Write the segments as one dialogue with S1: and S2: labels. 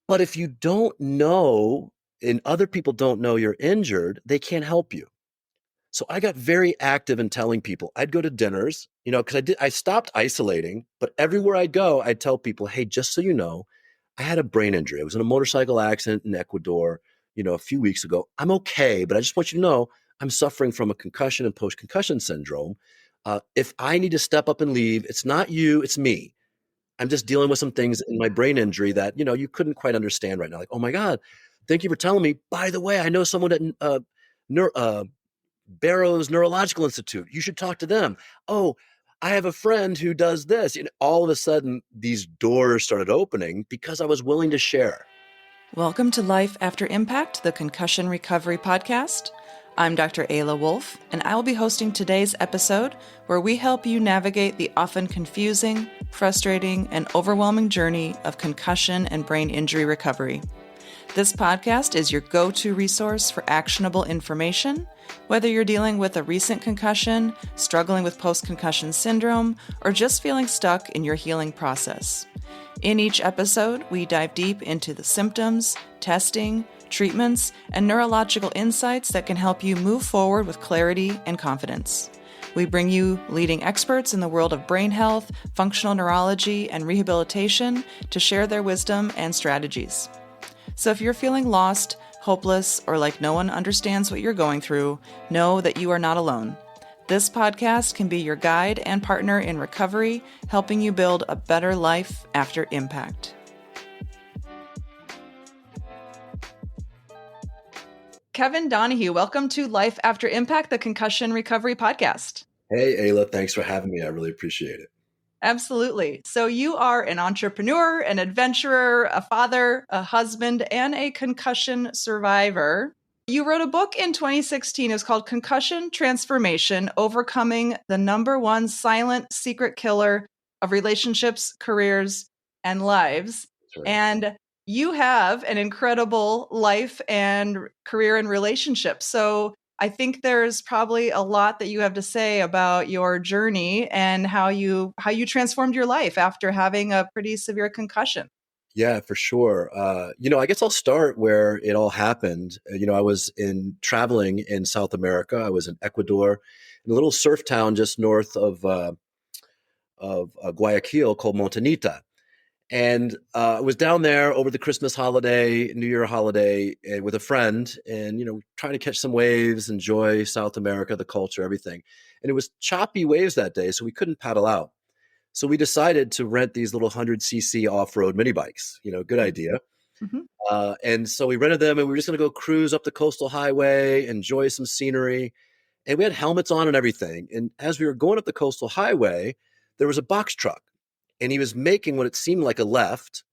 S1: But if you don't know and other people don't know you're injured, they can't help you. So I got very active in telling people. I'd go to dinners, because I stopped isolating, but everywhere I'd go, I'd tell people, hey, just so you know, I had a brain injury. I was in a motorcycle accident in Ecuador, a few weeks ago. I'm okay, but I just want you to know I'm suffering from a concussion and post-concussion syndrome. If I need to step up and leave, it's not you, it's me. I'm just dealing with some things in my brain injury that, you couldn't quite understand right now. Like, oh my God, thank you for telling me. By the way, I know someone at Barrow's Neurological Institute. You should talk to them. Oh, I have a friend who does this. All of a sudden, these doors started opening because I was willing to share.
S2: Welcome to Life After Impact, the Concussion Recovery Podcast. I'm Dr. Ayla Wolf, and I will be hosting today's episode where we help you navigate the often confusing, frustrating, and overwhelming journey of concussion and brain injury recovery. This podcast is your go-to resource for actionable information, whether you're dealing with a recent concussion, struggling with post-concussion syndrome, or just feeling stuck in your healing process. In each episode, we dive deep into the symptoms, testing, treatments, and neurological insights that can help you move forward with clarity and confidence. We bring you leading experts in the world of brain health, functional neurology, and rehabilitation to share their wisdom and strategies. So if you're feeling lost, hopeless, or like no one understands what you're going through, know that you are not alone. This podcast can be your guide and partner in recovery, helping you build a better life after impact. Kevin Donahue, welcome to Life After Impact, the Concussion Recovery Podcast.
S1: Hey, Ayla, thanks for having me. I really appreciate it.
S2: Absolutely. So you are an entrepreneur, an adventurer, a father, a husband, and a concussion survivor. You wrote a book in 2016. It was called Concussion Transformation: Overcoming the Number One Silent Secret Killer of Relationships, Careers, and Lives.
S1: Right.
S2: And you have an incredible life and career and relationship. So I think there's probably a lot that you have to say about your journey and how you transformed your life after having a pretty severe concussion.
S1: Yeah, for sure. I guess I'll start where it all happened. I was traveling in South America. I was in Ecuador, in a little surf town just north of Guayaquil called Montanita. And I was down there over the Christmas holiday, New Year holiday, with a friend, and trying to catch some waves, enjoy South America, the culture, everything. And it was choppy waves that day, so we couldn't paddle out. So we decided to rent these little 100cc off-road mini bikes. Good idea.
S2: Mm-hmm.
S1: And so we rented them, and we were just going to go cruise up the coastal highway, enjoy some scenery. And we had helmets on and everything. And as we were going up the coastal highway, there was a box truck. And he was making what it seemed like a left,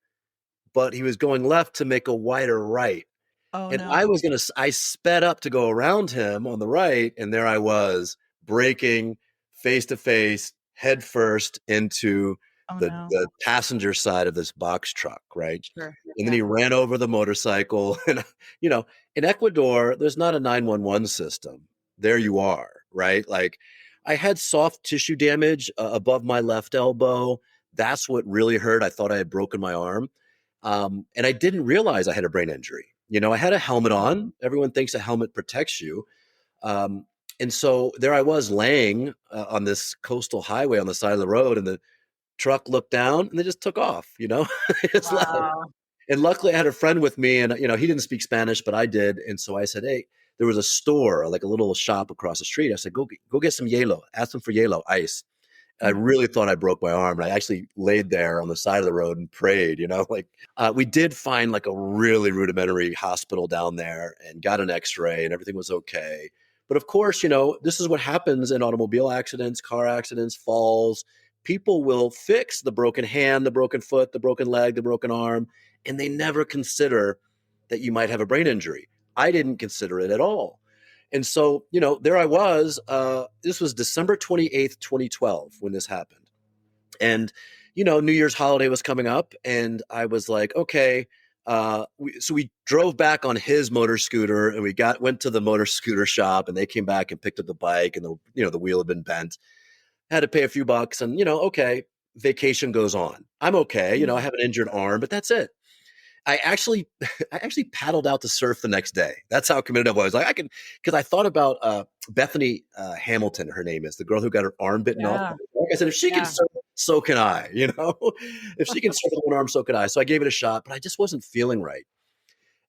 S1: but he was going left to make a wider right.
S2: Oh,
S1: and
S2: no.
S1: I sped up to go around him on the right. And there I was braking face to face, head first into the passenger side of this box truck. Right.
S2: Sure.
S1: And then he ran over the motorcycle. And, in Ecuador, there's not a 911 system. There you are. Right. Like, I had soft tissue damage above my left elbow. That's what really hurt. I thought I had broken my arm. And I didn't realize I had a brain injury. I had a helmet on. Everyone thinks a helmet protects you. And so there I was laying on this coastal highway on the side of the road, and the truck looked down and they just took off, It's
S2: Wow.
S1: And luckily I had a friend with me, and, he didn't speak Spanish, but I did. And so I said, hey, there was a store, like a little shop across the street. I said, go get some hielo. Ask them for hielo, ice. I really thought I broke my arm, and I actually laid there on the side of the road and prayed, we did find like a really rudimentary hospital down there and got an x-ray, and everything was okay. But of course, this is what happens in automobile accidents, car accidents, falls. People will fix the broken hand, the broken foot, the broken leg, the broken arm, and they never consider that you might have a brain injury. I didn't consider it at all. And so, there I was. This was December 28th, 2012, when this happened. And, New Year's holiday was coming up, and I was like, okay. So we drove back on his motor scooter, and we went to the motor scooter shop, and they came back and picked up the bike, and the wheel had been bent. Had to pay a few bucks, and, okay, vacation goes on. I'm okay. I have an injured arm, but that's it. I actually, I actually paddled out to surf the next day. That's how committed I was. Like I can, because I thought about Bethany Hamilton. Her name is the girl who got her arm bitten off.
S2: Yeah.
S1: Like I said, if she can
S2: Yeah.
S1: surf, so can I. You know, if she can surf with one arm, so can I. So I gave it a shot, but I just wasn't feeling right.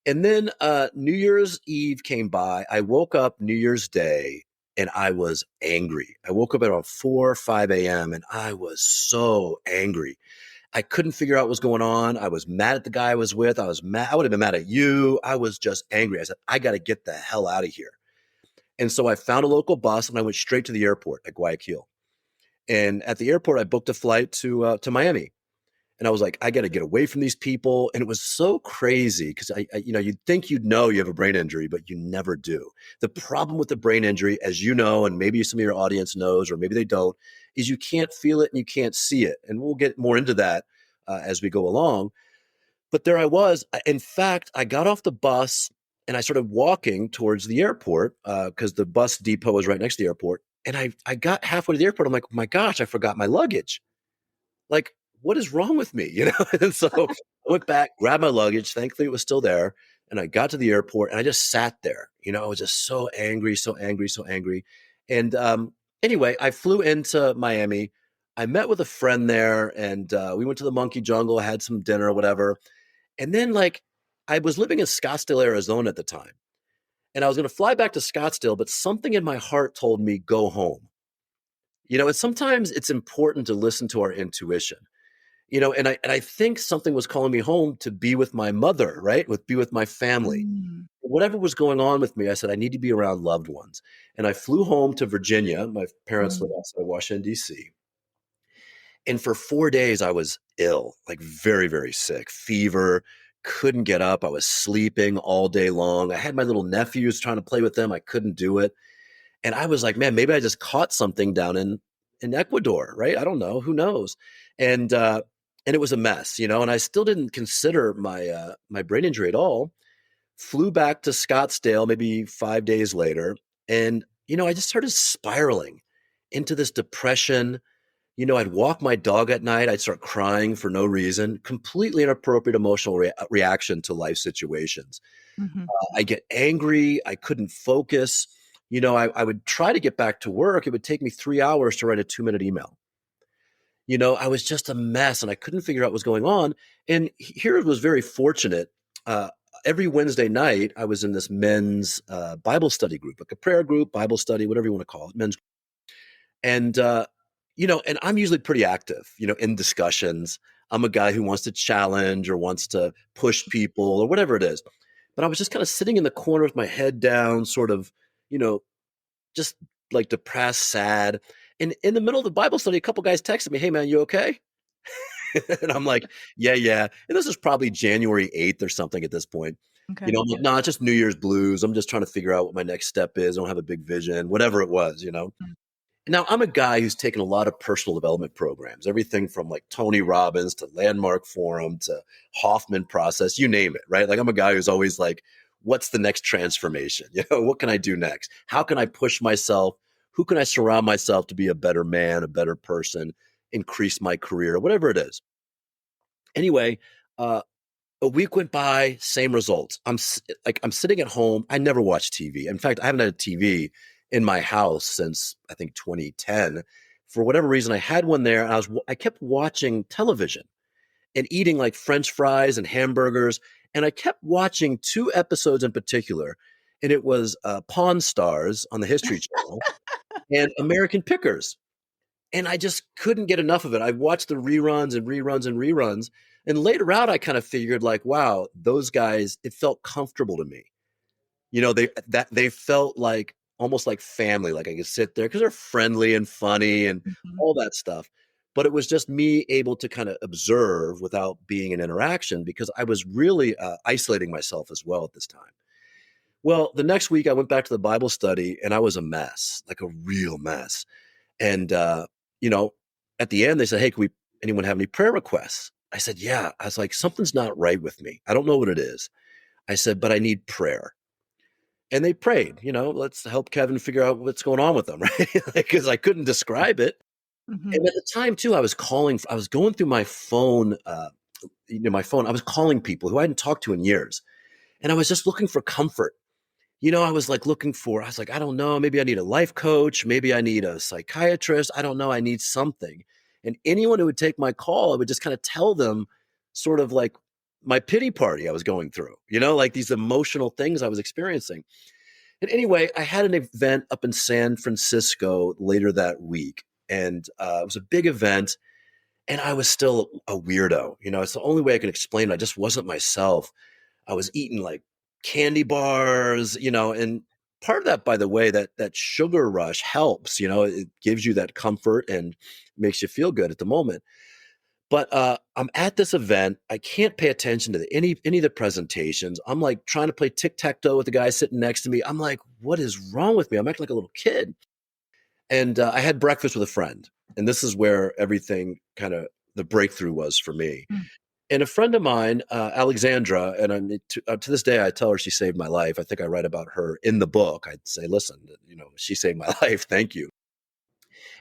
S1: And then New Year's Eve came by. I woke up New Year's Day and I was angry. I woke up at around 4 or 5 a.m. and I was so angry. I couldn't figure out what was going on. I was mad at the guy I was with. I was mad. I would have been mad at you. I was just angry. I said, I got to get the hell out of here. And so I found a local bus and I went straight to the airport at Guayaquil. And at the airport, I booked a flight to Miami. And I was like, I got to get away from these people. And it was so crazy because you'd think you'd know you have a brain injury, but you never do. The problem with the brain injury, as you know, and maybe some of your audience knows, or maybe they don't, is you can't feel it and you can't see it. And we'll get more into that as we go along. But there I was. In fact, I got off the bus and I started walking towards the airport because the bus depot was right next to the airport. And I got halfway to the airport. I'm like, oh my gosh, I forgot my luggage. Like, what is wrong with me? And so I went back, grabbed my luggage. Thankfully, it was still there. And I got to the airport and I just sat there. I was just so angry, so angry, so angry. And anyway, I flew into Miami. I met with a friend there and we went to the monkey jungle, had some dinner or whatever. And then, like, I was living in Scottsdale, Arizona at the time. And I was going to fly back to Scottsdale, but something in my heart told me, go home. And sometimes it's important to listen to our intuition. And I think something was calling me home to be with my mother, right? Be with my family.
S2: Mm.
S1: Whatever was going on with me, I said, I need to be around loved ones. And I flew home to Virginia. My parents live
S2: Mm.
S1: outside Washington, D.C. And for 4 days, I was ill, like very, very sick, fever, couldn't get up. I was sleeping all day long. I had my little nephews trying to play with them. I couldn't do it. And I was like, man, maybe I just caught something down in Ecuador, right? I don't know. Who knows? And it was a mess, and I still didn't consider my brain injury at all. Flew back to Scottsdale maybe 5 days later. And, I just started spiraling into this depression. I'd walk my dog at night. I'd start crying for no reason, completely inappropriate emotional reaction to life situations.
S2: Mhm.
S1: I get angry. I couldn't focus. I would try to get back to work. It would take me 3 hours to write a 2-minute email. I was just a mess and I couldn't figure out what was going on. And here it was very fortunate. Every Wednesday night, I was in this men's Bible study group, like a prayer group, Bible study, whatever you want to call it, men's. And, and I'm usually pretty active, in discussions. I'm a guy who wants to challenge or wants to push people or whatever it is. But I was just kind of sitting in the corner with my head down, sort of, you know, just like depressed, sad. And in the middle of the Bible study, a couple guys texted me, "Hey man, you okay?" And I'm like, "Yeah, yeah." And this is probably January 8th or something at this point.
S2: Okay.
S1: I'm like, "No, it's just New Year's blues. I'm just trying to figure out what my next step is. I don't have a big vision," whatever it was.
S2: Mm.
S1: Now, I'm a guy who's taken a lot of personal development programs, everything from like Tony Robbins to Landmark Forum to Hoffman Process, you name it, right? Like I'm a guy who's always like, what's the next transformation? What can I do next? How can I push myself? Who can I surround myself to be a better man, a better person, increase my career, whatever it is. Anyway, a week went by, same results. I'm sitting at home. I never watch TV. In fact, I haven't had a TV in my house since I think 2010. For whatever reason, I had one there. And I kept watching television and eating like French fries and hamburgers. And I kept watching two episodes in particular. And it was Pawn Stars on the History Channel and American Pickers. And I just couldn't get enough of it. I watched the reruns and reruns and reruns. And later out, I kind of figured like, wow, those guys, it felt comfortable to me. They felt like almost like family, like I could sit there because they're friendly and funny and
S2: Mhm.
S1: all that stuff. But it was just me able to kind of observe without being in interaction because I was really isolating myself as well at this time. Well, the next week I went back to the Bible study and I was a mess, like a real mess. And you know, at the end they said, "Hey, anyone have any prayer requests?" I said, "Yeah." I was like, "Something's not right with me. I don't know what it is." I said, "But I need prayer." And they prayed, let's help Kevin figure out what's going on with him, right? Because I couldn't describe it.
S2: Mhm.
S1: And at the time too, I was going through my phone my phone. I was calling people who I hadn't talked to in years, and I was just looking for comfort. I was like I was like, I don't know, maybe I need a life coach, maybe I need a psychiatrist. I don't know, I need something. And anyone who would take my call, I would just kind of tell them sort of like my pity party I was going through, like these emotional things I was experiencing. And anyway, I had an event up in San Francisco later that week, and it was a big event. And I was still a weirdo. It's the only way I can explain it. I just wasn't myself. I was eating like candy bars, and part of that, by the way, that sugar rush helps, it gives you that comfort and makes you feel good at the moment. But I'm at this event. I can't pay attention to any of the presentations. I'm like trying to play tic-tac-toe with the guy sitting next to me. I'm like, what is wrong with me? I'm acting like a little kid. And I had breakfast with a friend. And this is where everything kind of the breakthrough was for me.
S2: Mm.
S1: And a friend of mine, Alexandra, and to this day, I tell her she saved my life. I think I write about her in the book. I'd say, listen, she saved my life. Thank you.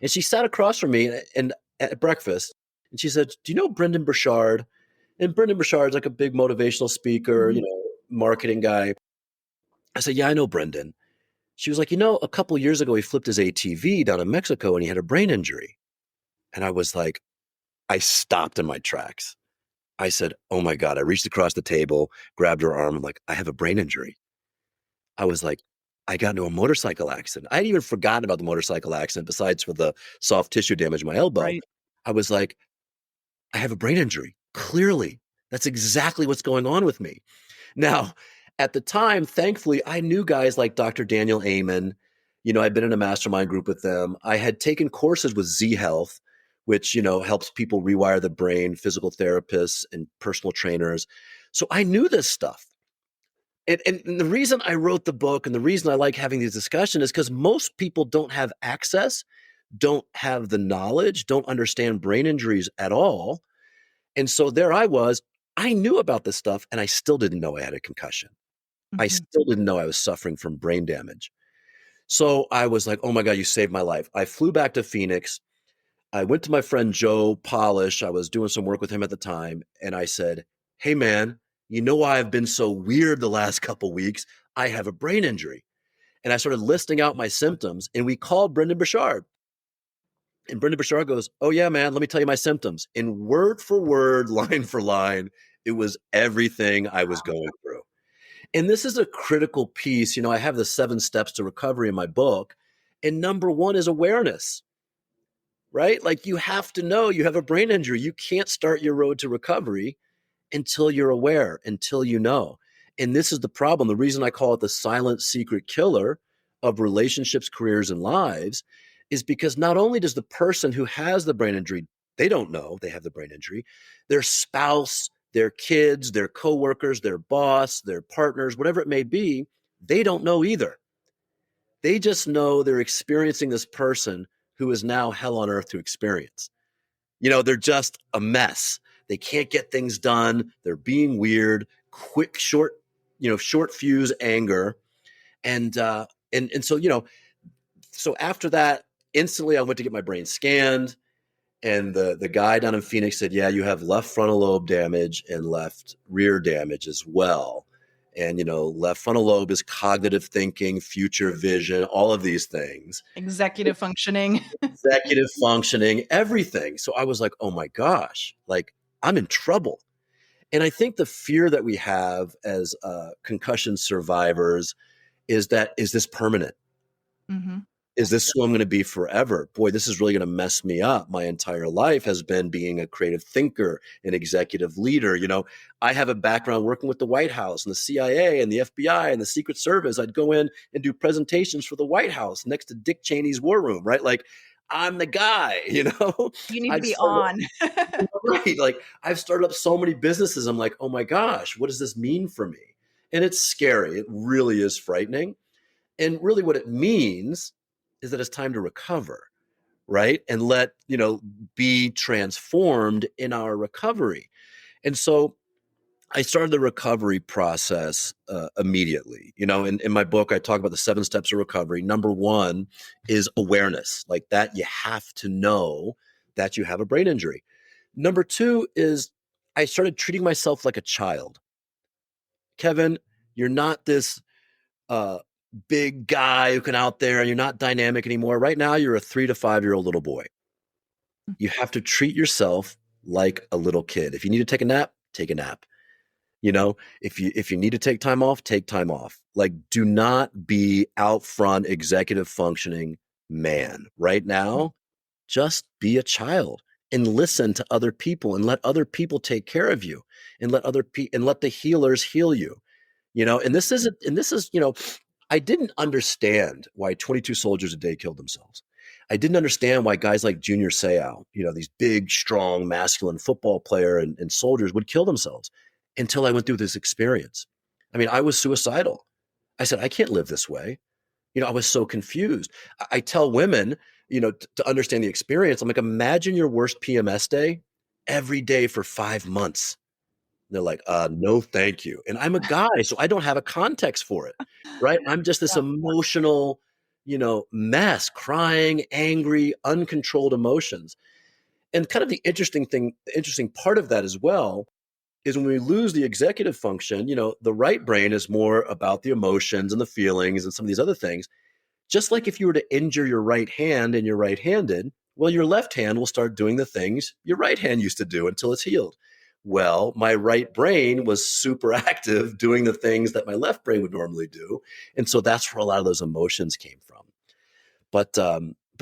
S1: And she sat across from me and at breakfast, and she said, do you know Brendan Burchard? And Brendan Burchard's like a big motivational speaker,
S2: Mhm.
S1: marketing guy. I said, yeah, I know Brendan. She was like, a couple years ago, he flipped his ATV down in Mexico and he had a brain injury. And I was like, I stopped in my tracks. I said, oh my God. I reached across the table, grabbed her arm. I'm like, I have a brain injury. I was like, I got into a motorcycle accident. I had even forgotten about the motorcycle accident besides for the soft tissue damage in my elbow.
S2: Right.
S1: I was like, I have a brain injury. Clearly, that's exactly what's going on with me. Now, at the time, thankfully, I knew guys like Dr. Daniel Amen. I'd been in a mastermind group with them. I had taken courses with Z Health, which, helps people rewire the brain, physical therapists and personal trainers. So I knew this stuff. And the reason I wrote the book and the reason I like having these discussions is because most people don't have access, don't have the knowledge, don't understand brain injuries at all. And so there I was. I knew about this stuff and I still didn't know I had a concussion. I
S2: Mhm.
S1: still didn't know I was suffering from brain damage. So I was like, oh my God, you saved my life. I flew back to Phoenix. I went to my friend Joe Polish. I was doing some work with him at the time. And I said, hey, man, you know why I've been so weird the last couple weeks? I have a brain injury. And I started listing out my symptoms. And we called Brendan Burchard. And Brendan Burchard goes, oh, yeah, man, let me tell you my symptoms. And word for word, line for line, it was everything I was going through. And this is a critical piece. I have the 7 steps to recovery in my book. And number 1 is awareness, right? Like you have to know you have a brain injury. You can't start your road to recovery until you're aware, until you know. And this is the problem. The reason I call it the silent secret killer of relationships, careers, and lives is because not only does the person who has the brain injury, they don't know they have the brain injury, their spouse, their kids, their coworkers, their boss, their partners, whatever it may be, they don't know either. They just know they're experiencing this person who is now hell on earth to experience. They're just a mess. They can't get things done. They're being weird, quick, short fuse anger. And so after that, instantly I went to get my brain scanned. And the guy down in Phoenix said, yeah, you have left frontal lobe damage and left rear damage as well. And, left frontal lobe is cognitive thinking, future vision, all of these things.
S2: Executive functioning.
S1: Executive functioning, everything. So I was like, oh my gosh, like I'm in trouble. And I think the fear that we have as concussion survivors is this permanent?
S2: Mm-hmm.
S1: Is this who I'm going to be forever? Boy, this is really going to mess me up. My entire life has been being a creative thinker, an executive leader. I have a background working with the White House and the CIA and the FBI and the Secret Service. I'd go in and do presentations for the White House next to Dick Cheney's war room, right? Like I'm the guy,
S2: You need to
S1: I've
S2: be
S1: started,
S2: on.
S1: right. Like I've started up so many businesses. I'm like, oh my gosh, what does this mean for me? And it's scary. It really is frightening. And really what it means is that it's time to recover, right? And be transformed in our recovery. And so I started the recovery process immediately. In my book, I talk about the 7 steps of recovery. Number 1 is awareness, like that you have to know that you have a brain injury. Number 2 is I started treating myself like a child. Kevin, you're not this uh, big guy who can out there and you're not dynamic anymore. Right now, you're a 3 to 5 year old little boy. You have to treat yourself like a little kid. If you need to take a nap, take a nap. If you need to take time off, take time off. Like, do not be out front executive functioning man. Right now, just be a child and listen to other people and let other people take care of you and let the healers heal you. I didn't understand why 22 soldiers a day killed themselves. I didn't understand why guys like Junior Seau, these big, strong, masculine football player and soldiers would kill themselves until I went through this experience. I mean, I was suicidal. I said, I can't live this way. I was so confused. I tell women, to understand the experience, I'm like, imagine your worst PMS day every day for 5 months. They're like, no, thank you. And I'm a guy, so I don't have a context for it, right? I'm just this
S2: Yeah.
S1: emotional, mess, crying, angry, uncontrolled emotions. And kind of the interesting part of that as well is when we lose the executive function, the right brain is more about the emotions and the feelings and some of these other things. Just like if you were to injure your right hand and you're right-handed, well, your left hand will start doing the things your right hand used to do until it's healed. Well, my right brain was super active doing the things that my left brain would normally do. And so that's where a lot of those emotions came from. But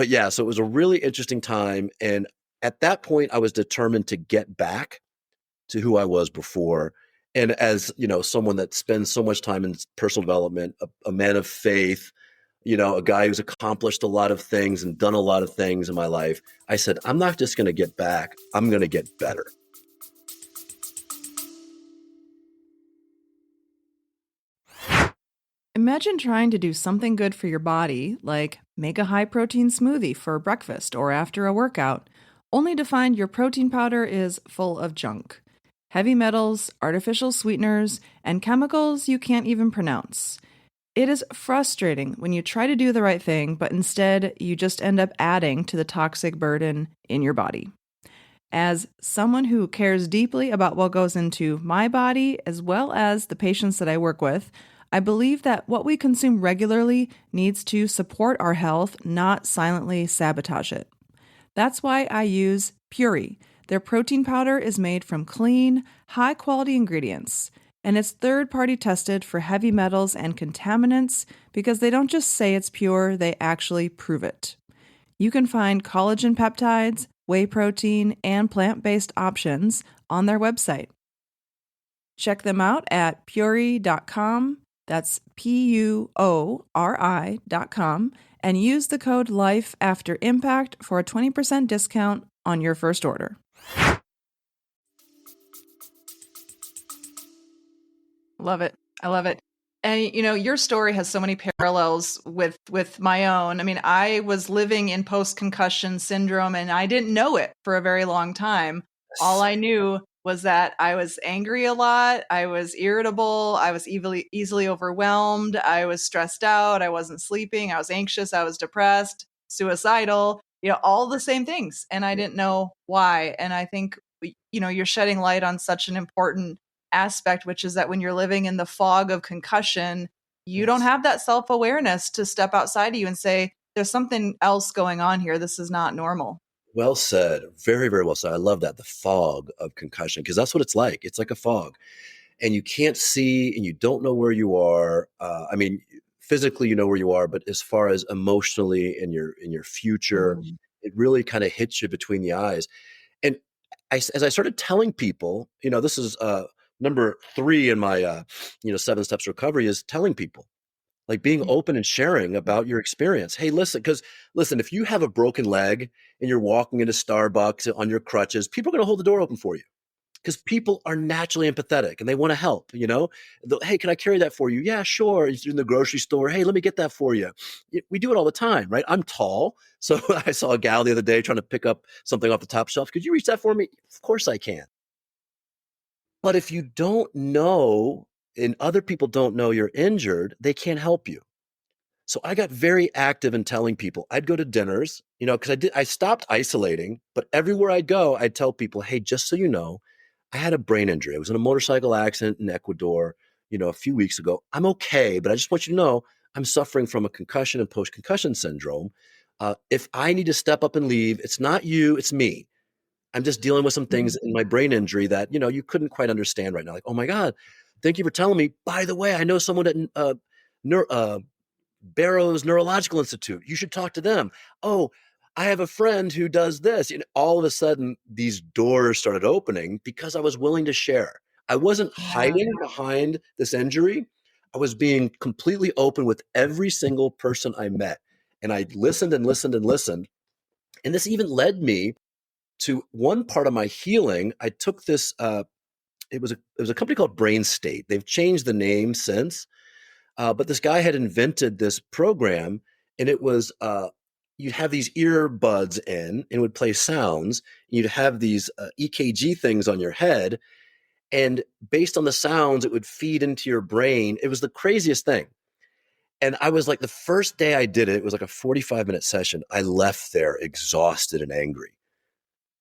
S1: yeah, so it was a really interesting time. And at that point, I was determined to get back to who I was before. And as someone that spends so much time in personal development, a man of faith, a guy who's accomplished a lot of things and done a lot of things in my life, I said, I'm not just going to get back, I'm going to get better.
S2: Imagine trying to do something good for your body, like make a high protein smoothie for breakfast or after a workout, only to find your protein powder is full of junk. Heavy metals, artificial sweeteners, and chemicals you can't even pronounce. It is frustrating when you try to do the right thing, but instead you just end up adding to the toxic burden in your body. As someone who cares deeply about what goes into my body, as well as the patients that I work with, I believe that what we consume regularly needs to support our health, not silently sabotage it. That's why I use Puri. Their protein powder is made from clean, high-quality ingredients, and it's third-party tested for heavy metals and contaminants because they don't just say it's pure, they actually prove it. You can find collagen peptides, whey protein, and plant-based options on their website. Check them out at puri.com. That's PUORI.com, and use the code LIFEAFTERIMPACT for a 20% discount on your first order. Love it. I love it. And your story has so many parallels with my own. I mean, I was living in post-concussion syndrome and I didn't know it for a very long time. All I knew was that I was angry a lot, I was irritable, I was easily overwhelmed, I was stressed out, I wasn't sleeping, I was anxious, I was depressed, suicidal, all the same things. And I didn't know why. And I think, you're shedding light on such an important aspect, which is that when you're living in the fog of concussion, you don't have that self-awareness to step outside of you and say, there's something else going on here. This is not normal.
S1: Well said. Very, very well said. I love that. The fog of concussion, because that's what it's like. It's like a fog. And you can't see and you don't know where you are. I mean, physically, you know where you are, but as far as emotionally in your future, it really kind of hits you between the eyes. And as I started telling people, this is number 3 in my 7 steps to recovery, is telling people, like being open and sharing about your experience. Hey, listen, if you have a broken leg and you're walking into Starbucks on your crutches, people are going to hold the door open for you because people are naturally empathetic and they want to help. Hey, can I carry that for you? Yeah, sure. You're in the grocery store. Hey, let me get that for you. We do it all the time, right? I'm tall. So I saw a gal the other day trying to pick up something off the top shelf. Could you reach that for me? Of course I can. But if you don't know and other people don't know you're injured, they can't help you. So I got very active in telling people. I'd go to dinners, because I stopped isolating, but everywhere I'd go, I'd tell people, hey, just so you know, I had a brain injury. I was in a motorcycle accident in Ecuador, a few weeks ago. I'm okay, but I just want you to know I'm suffering from a concussion and post-concussion syndrome. If I need to step up and leave, it's not you, it's me. I'm just dealing with some things in my brain injury that, you couldn't quite understand right now. Like, oh my God, thank you for telling me. By the way, I know someone at Barrow's Neurological Institute. You should talk to them. Oh, I have a friend who does this. All of a sudden, these doors started opening because I was willing to share. I wasn't
S2: Yeah.
S1: hiding behind this injury. I was being completely open with every single person I met. And I listened and listened and listened. And this even led me to one part of my healing. I took this, it was a company called Brain State. They've changed the name since. But this guy had invented this program, and it was you'd have these earbuds in, and it would play sounds. And you'd have these EKG things on your head, and based on the sounds, it would feed into your brain. It was the craziest thing. And I was like, the first day I did it, it was like a 45-minute session. I left there exhausted and angry.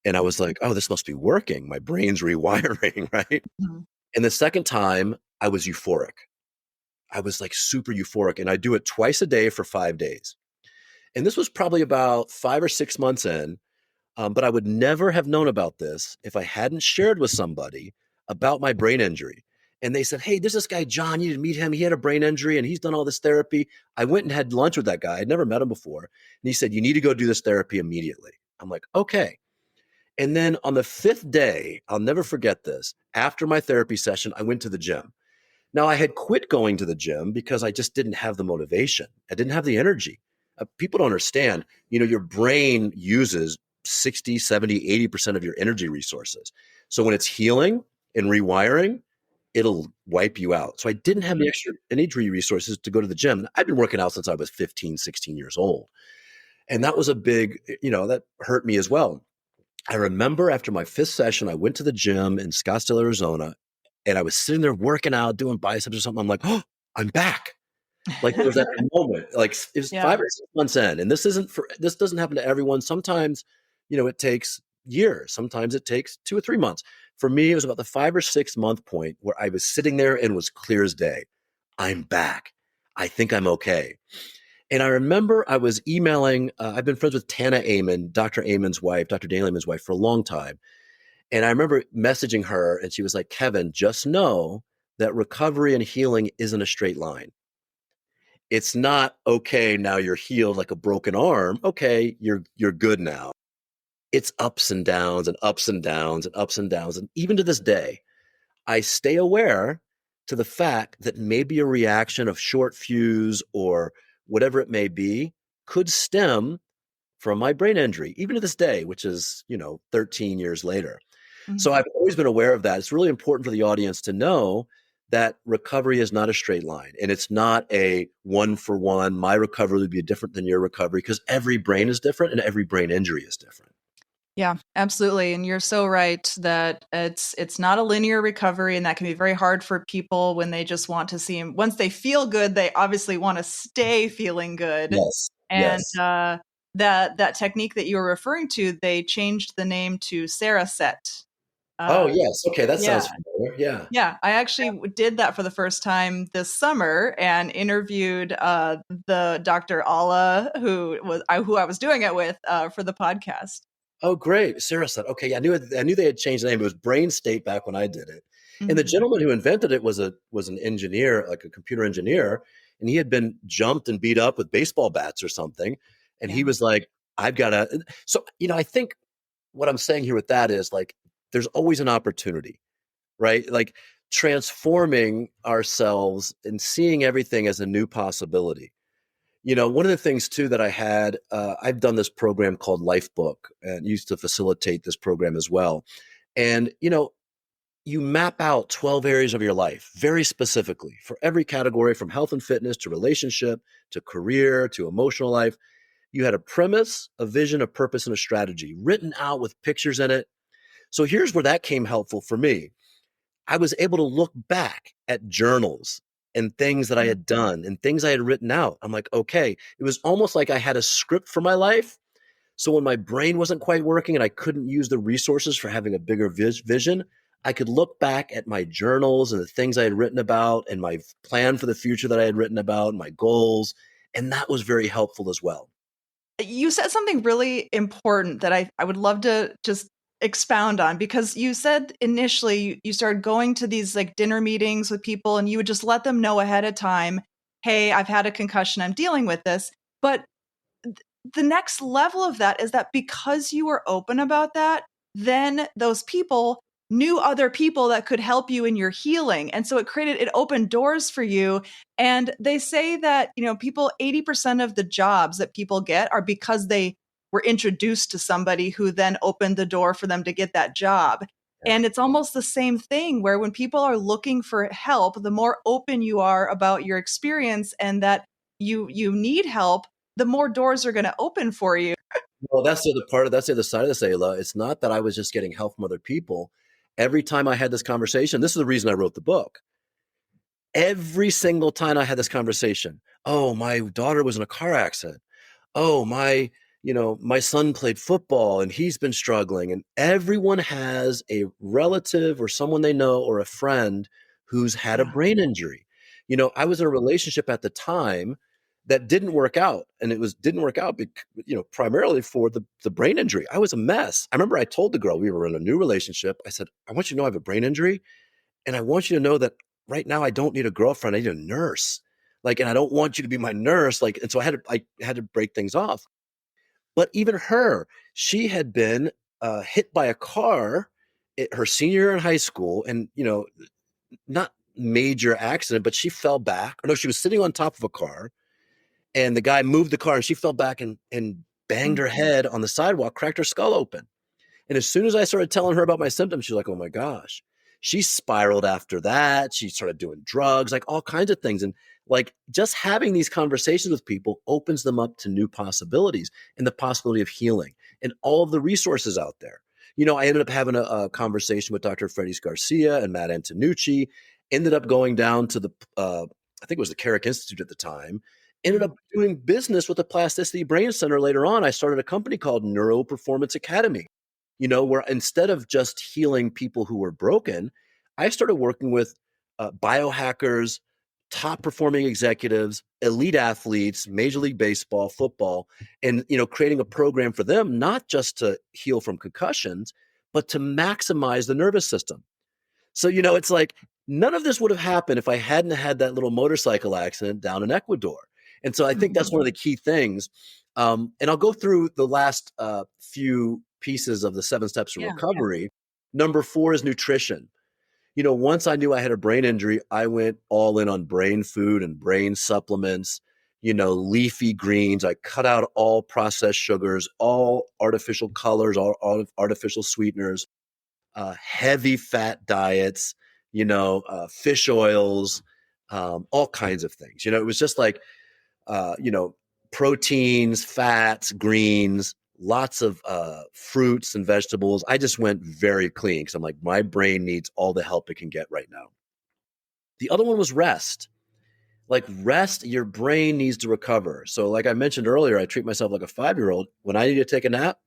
S1: And I was like, oh, this must be working. My brain's rewiring, right?
S2: Mhm.
S1: And the second time, I was euphoric. I was like super euphoric, and I do it twice a day for 5 days. And this was probably about 5 or 6 months in, but I would never have known about this if I hadn't shared with somebody about my brain injury. And they said, hey, there's this guy, John, you didn't meet him. He had a brain injury and he's done all this therapy. I went and had lunch with that guy. I'd never met him before. And he said, you need to go do this therapy immediately. I'm like, okay. And then on the fifth day, I'll never forget this. After my therapy session, I went to the gym. Now, I had quit going to the gym because I just didn't have the motivation. I didn't have the energy. People don't understand, your brain uses 60, 70, 80% of your energy resources. So when it's healing and rewiring, it'll wipe you out. So I didn't have the extra energy resources to go to the gym. And I've been working out since I was 15, 16 years old. And that was a big, that hurt me as well. I remember after my fifth session, I went to the gym in Scottsdale, Arizona, and I was sitting there working out, doing biceps or something. I'm like, oh, I'm back. Like there was that moment, like it was
S2: Yeah.
S1: 5 or 6 months in, and this doesn't happen to everyone. Sometimes, it takes years. Sometimes it takes 2 or 3 months. For me, it was about the 5 or 6 month point where I was sitting there and was clear as day. I'm back. I think I'm okay. And I remember I was emailing. I've been friends with Tana Amen, Dr. Amen's wife, Dr. Daniel Amen's wife, for a long time. And I remember messaging her, and she was like, Kevin, just know that recovery and healing isn't a straight line. It's not, okay, now you're healed like a broken arm. Okay, you're good now. It's ups and downs and ups and downs and ups and downs. And even to this day, I stay aware to the fact that maybe a reaction of short fuse or whatever it may be could stem from my brain injury, even to this day, which is, 13 years later. So
S2: Mhm.
S1: I've always been aware of that. It's really important for the audience to know that recovery is not a straight line, and it's not a one for one. My recovery would be different than your recovery because every brain is different and every brain injury is different.
S2: Yeah, absolutely. And you're so right that it's not a linear recovery, and that can be very hard for people when they just want to seem, once they feel good, they obviously want to stay feeling good.
S1: Yes.
S2: And
S1: Yes.
S2: that technique that you were referring to, they changed the name to Cereset.
S1: Oh,
S2: Uh,
S1: yes. Okay. That
S2: yeah,
S1: sounds familiar. Yeah.
S2: yeah. I actually did that for the first time this summer and interviewed the Dr. Allah who I was doing it with for the podcast.
S1: Oh, great. Cereset. Okay. Yeah, I knew they had changed the name. It was Brain State back when I did it. And the
S2: Mhm.
S1: gentleman who invented it was an engineer, like a computer engineer, and he had been jumped and beat up with baseball bats or something. And he
S2: Yeah.
S1: was like, I've got to. So, I think what I'm saying here with that is like, there's always an opportunity, right? Like transforming ourselves and seeing everything as a new possibility. One of the things too that I've done this program called Lifebook and used to facilitate this program as well. And, you map out 12 areas of your life very specifically for every category from health and fitness to relationship to career to emotional life. You had a premise, a vision, a purpose, and a strategy written out with pictures in it. So here's where that came helpful for me. I was able to look back at journals and things that I
S2: Mm.
S1: had done and things I had written out. I'm like, okay, it was almost like I had a script for my life. So when my brain wasn't quite working and I couldn't use the resources for having a bigger vision, I could look back at my journals and the things I had written about and my plan for the future that I had written about, my goals. And that was very helpful as well.
S2: You said something really important that I would love to just expound on, because you said initially you started going to these like dinner meetings with people and you would just let them know ahead of time, hey, I've had a concussion, I'm dealing with this. But the next level of that is that because you were open about that, then those people knew other people that could help you in your healing. And so it opened doors for you. And they say that, people, 80% of the jobs that people get are because they were introduced to somebody who then opened the door for them to get that job.
S1: Yeah.
S2: And it's almost the same thing where when people are looking for help, the more open you are about your experience and that you need help, the more doors are going to open for you.
S1: Well, that's the other side of this, Ayla. It's not that I was just getting help from other people. Every time I had this conversation, this is the reason I wrote the book. Every single time I had this conversation, oh, my daughter was in a car accident. Oh, my son played football and he's been struggling. And everyone has a relative or someone they know or a friend who's had a
S2: Yeah.
S1: brain injury. I was in a relationship at the time that didn't work out, and didn't work out primarily for the brain injury. I was a mess. I remember I told the girl, we were in a new relationship. I said, I want you to know I have a brain injury, and I want you to know that right now I don't need a girlfriend. I need a nurse. And I don't want you to be my nurse. And so I had to break things off. But even her, she had been hit by a car her senior year in high school, and not major accident, but she fell back. Or no, she was sitting on top of a car, and the guy moved the car, and she fell back and banged her
S2: Mhm.
S1: head on the sidewalk, cracked her skull open. And as soon as I started telling her about my symptoms, she's like, oh my gosh. She spiraled after that. She started doing drugs, like all kinds of things. And just having these conversations with people opens them up to new possibilities and the possibility of healing and all of the resources out there. I ended up having a conversation with Dr. Freddie Garcia and Matt Antonucci, ended up going down to I think it was the Carrick Institute at the time, ended up doing business with the Plasticity Brain Center later on. I started a company called Neuro Performance Academy, where instead of just healing people who were broken, I started working with biohackers, top performing executives, elite athletes, Major League Baseball, football, and creating a program for them, not just to heal from concussions, but to maximize the nervous system. So, it's like none of this would have happened if I hadn't had that little motorcycle accident down in Ecuador. And so I think that's one of the key things. And I'll go through the last few pieces of the 7 steps of
S2: Yeah.
S1: recovery. Number 4 is nutrition. Once I knew I had a brain injury, I went all in on brain food and brain supplements, leafy greens. I cut out all processed sugars, all artificial colors, all artificial sweeteners, heavy fat diets, fish oils, all kinds of things. It was just like, uh, you know, proteins, fats, greens, lots of fruits and vegetables. I just went very clean because I'm like, my brain needs all the help it can get right now. The other one was rest. Like rest, your brain needs to recover. So, like I mentioned earlier, I treat myself like a 5-year-old. When I need to take a nap,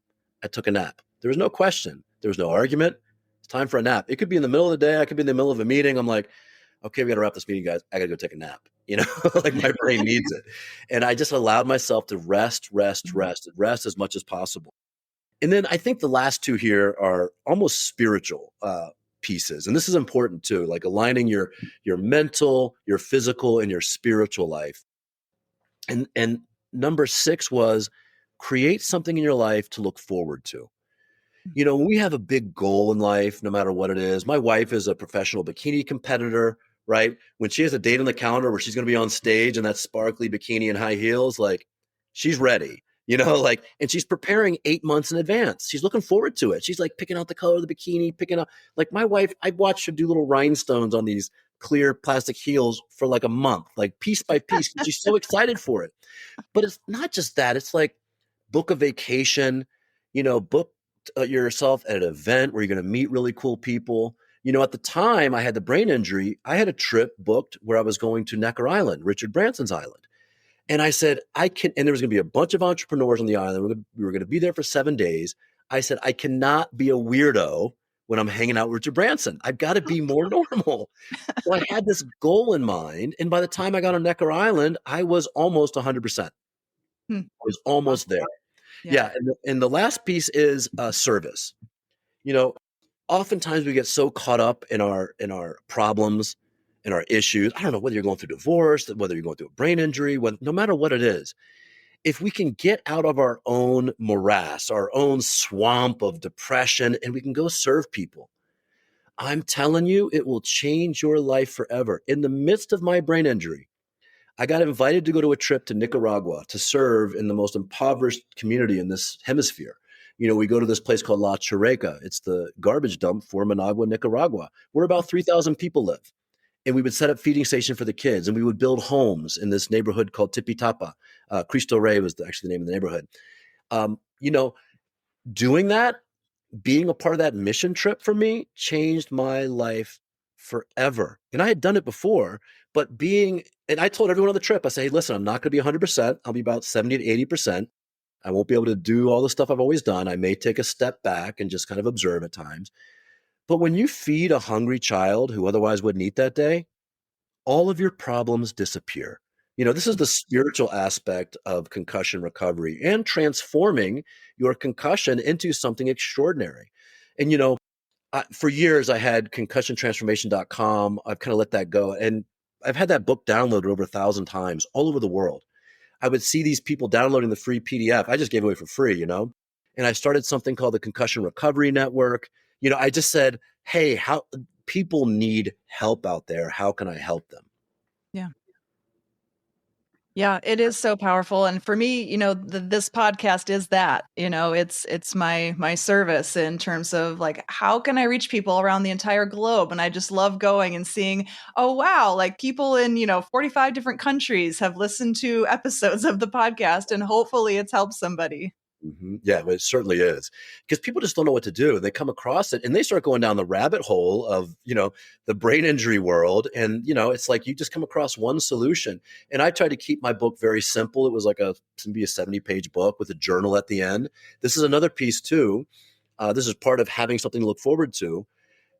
S1: I took a nap. There was no question. There was no argument. It's time for a nap. It could be in the middle of the day. I could be in the middle of a meeting. I'm like, okay, we got to wrap this meeting, guys. I got to go take a nap. Like my brain needs it. And I just allowed myself to rest as much as possible. And then I think the last two here are almost spiritual pieces. And this is important too, like aligning your mental, your physical, and your spiritual life. And number 6 was create something in your life to look forward to. When we have a big goal in life, no matter what it is, my wife is a professional bikini competitor, right? When she has a date on the calendar where she's going to be on stage in that sparkly bikini and high heels, like she's ready, and she's preparing 8 months in advance. She's looking forward to it. She's like picking out the color of the bikini, picking out, like my wife, I've watched her do little rhinestones on these clear plastic heels for like a month, like piece by piece. She's so excited for it. But it's not just that. It's like book a vacation, book yourself at an event where you're going to meet really cool people. At the time I had the brain injury, I had a trip booked where I was going to Necker Island, Richard Branson's island. And I said, and there was going to be a bunch of entrepreneurs on the island. We were going to be there for 7 days. I said, I cannot be a weirdo when I'm hanging out with Richard Branson. I've got to be more normal. So I had this goal in mind. And by the time I got on Necker Island, I was almost 100%.
S2: Hmm.
S1: I was
S2: Wow.
S1: almost there.
S2: Yeah.
S1: Yeah. And the last piece is service. You know, oftentimes we get so caught up in our problems, in our issues. I don't know whether you're going through divorce, whether you're going through a brain injury, no matter what it is. If we can get out of our own morass, our own swamp of depression, and we can go serve people, I'm telling you, it will change your life forever. In the midst of my brain injury, I got invited to go to a trip to Nicaragua to serve in the most impoverished community in this hemisphere. We go to this place called La Chureca. It's the garbage dump for Managua, Nicaragua, where about 3,000 people live. And we would set up feeding station for the kids, and we would build homes in this neighborhood called Tipitapa. Cristo Rey was actually the name of the neighborhood. Um, you know, Doing that, being a part of that mission trip for me changed my life forever. And I had done it before, but and I told everyone on the trip, I say, hey, listen, I'm not going to be 100%. I'll be about 70 to 80%. I won't be able to do all the stuff I've always done. I may take a step back and just kind of observe at times. But when you feed a hungry child who otherwise wouldn't eat that day, all of your problems disappear. This is the spiritual aspect of concussion recovery and transforming your concussion into something extraordinary. And, for years I had concussiontransformation.com. I've kind of let that go. And I've had that book downloaded over 1,000 times all over the world. I would see these people downloading the free PDF. I just gave it away for free. And I started something called the Concussion Recovery Network. I just said, hey, how people need help out there. How can I help them?
S2: Yeah. Yeah, it is so powerful. And for me, this podcast is that, it's my service in terms of like, how can I reach people around the entire globe? And I just love going and seeing, oh, wow, like people in, 45 different countries have listened to episodes of the podcast, and hopefully it's helped somebody.
S1: Mm-hmm. Yeah, it certainly is, because people just don't know what to do. They come across it and they start going down the rabbit hole of, the brain injury world. And, it's like you just come across one solution. And I tried to keep my book very simple. It was like maybe a 70-page book with a journal at the end. This is another piece too. This is part of having something to look forward to,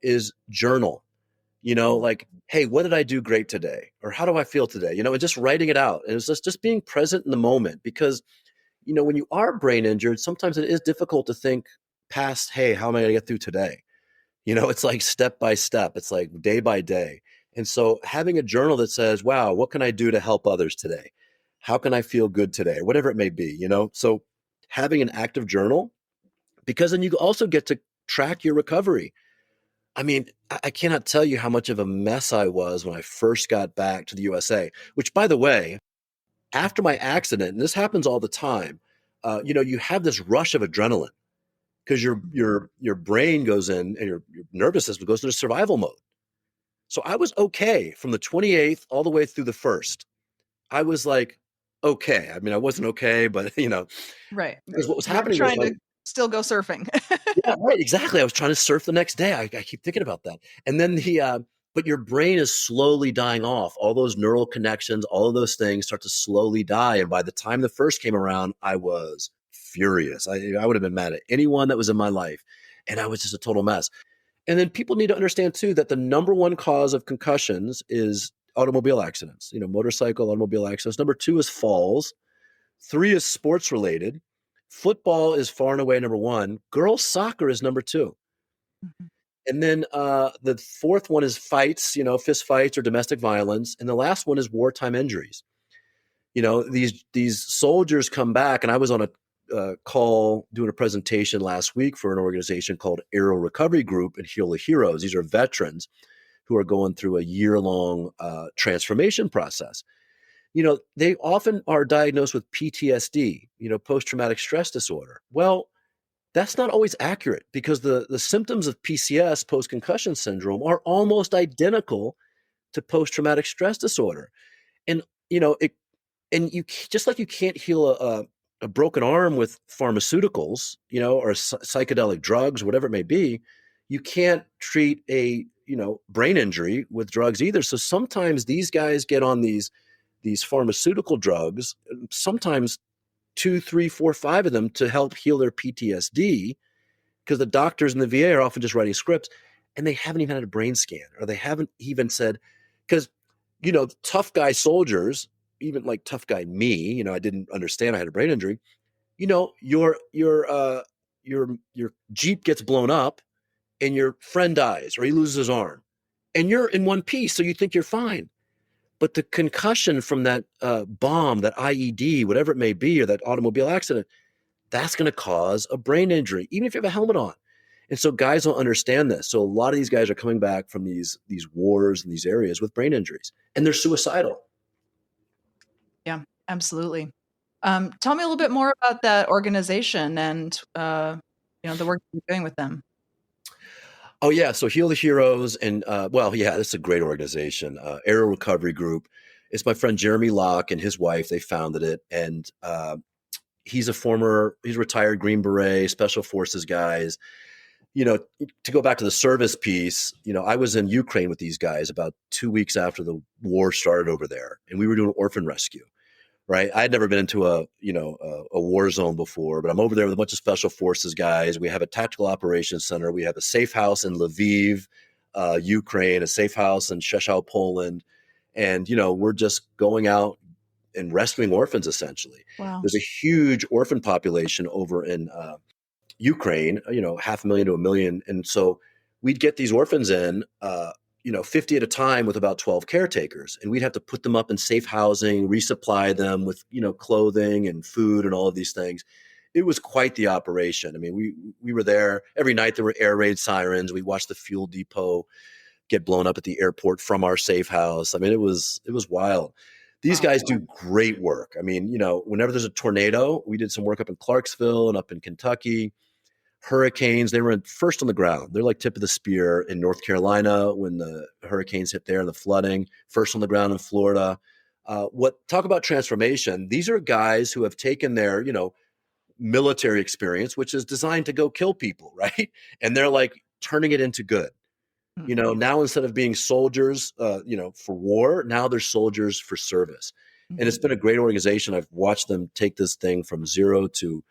S1: is journal. Like, hey, what did I do great today? Or how do I feel today? And just writing it out. And it's just being present in the moment, because when you are brain injured, sometimes it is difficult to think past, hey, how am I going to get through today? It's like step by step. It's like day by day. And so having a journal that says, wow, what can I do to help others today? How can I feel good today? Whatever it may be, So having an active journal, because then you also get to track your recovery. I mean, I cannot tell you how much of a mess I was when I first got back to the USA, which, by the way, after my accident, and this happens all the time, you have this rush of adrenaline because your brain goes in, and your nervous system goes into survival mode. So I was okay from the 28th all the way through the 1st. I was like, okay. I mean, I wasn't okay, but
S2: Right.
S1: because what was
S2: You're
S1: happening was
S2: trying to still go surfing.
S1: yeah, right, exactly. I was trying to surf the next day. I keep thinking about that. And then but your brain is slowly dying off. All those neural connections, all of those things start to slowly die. And by the time the first came around, I was furious. I would have been mad at anyone that was in my life. And I was just a total mess. And then people need to understand too that the number one cause of concussions is automobile accidents, motorcycle, automobile accidents. Number two is falls. Three is sports related. Football is far and away number one. Girls soccer is number two.
S2: Mhm.
S1: And then the fourth one is fights, fist fights or domestic violence. And the last one is wartime injuries. These soldiers come back, and I was on a call doing a presentation last week for an organization called Aero Recovery Group and Heal the Heroes. These are veterans who are going through a year-long transformation process. They often are diagnosed with PTSD, post-traumatic stress disorder. Well, that's not always accurate, because the symptoms of PCS, post-concussion syndrome, are almost identical to post-traumatic stress disorder. And, just like you can't heal a broken arm with pharmaceuticals, or psychedelic drugs, whatever it may be, you can't treat a, brain injury with drugs either. So sometimes these guys get on these pharmaceutical drugs, sometimes 2, 3, 4, 5 of them, to help heal their PTSD. because the doctors in the VA are often just writing scripts and they haven't even had a brain scan, or they haven't even said, because, tough guy soldiers, even like tough guy me, I didn't understand I had a brain injury. Your Jeep gets blown up and your friend dies or he loses his arm and you're in one piece. So you think you're fine. But the concussion from that bomb, that IED, whatever it may be, or that automobile accident, that's going to cause a brain injury, even if you have a helmet on. And so guys don't understand this. So a lot of these guys are coming back from these wars in these areas with brain injuries, and they're suicidal.
S2: Yeah, absolutely. Tell me a little bit more about that organization and the work you're doing with them.
S1: Oh yeah, so Heal the Heroes, and yeah, this is a great organization. Aero Recovery Group. It's my friend Jeremy Locke and his wife. They founded it, and he's he's retired Green Beret, Special Forces guys. To go back to the service piece, I was in Ukraine with these guys about 2 weeks after the war started over there, and we were doing orphan rescue. Right, I had never been into a war zone before, but I'm over there with a bunch of special forces guys. We have a tactical operations center. We have a safe house in Lviv, Ukraine, a safe house in Szczecin, Poland, and we're just going out and rescuing orphans. Essentially,
S2: Wow.
S1: There's a huge orphan population over in Ukraine. 500,000 to 1,000,000, and so we'd get these orphans in. 50 at a time with about 12 caretakers. And we'd have to put them up in safe housing, resupply them with, clothing and food and all of these things. It was quite the operation. I mean, we were there every night. There were air raid sirens. We watched the fuel depot get blown up at the airport from our safe house. I mean, it was wild. These guys do great work. I mean, whenever there's a tornado, we did some work up in Clarksville and up in Kentucky. Hurricanes, they were first on the ground. They're like tip of the spear in North Carolina when the hurricanes hit there and the flooding, first on the ground in Florida. Talk about transformation. These are guys who have taken their, military experience, which is designed to go kill people, right? And they're like turning it into good. Now instead of being soldiers, for war, now they're soldiers for service. Mm-hmm. And it's been a great organization. I've watched them take this thing from zero to,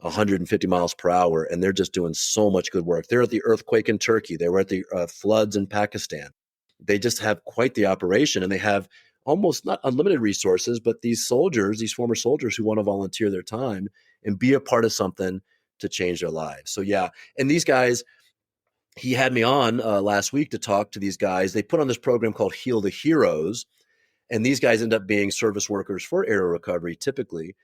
S1: 150 miles per hour, and they're just doing so much good work. They're at the earthquake in Turkey. They were at the floods in Pakistan. They just have quite the operation, and they have almost not unlimited resources, but these former soldiers who want to volunteer their time and be a part of something to change their lives. So yeah, and these guys, he had me on last week to talk to these guys. They put on this program called Heal the Heroes, and these guys end up being service workers for aero recovery typically.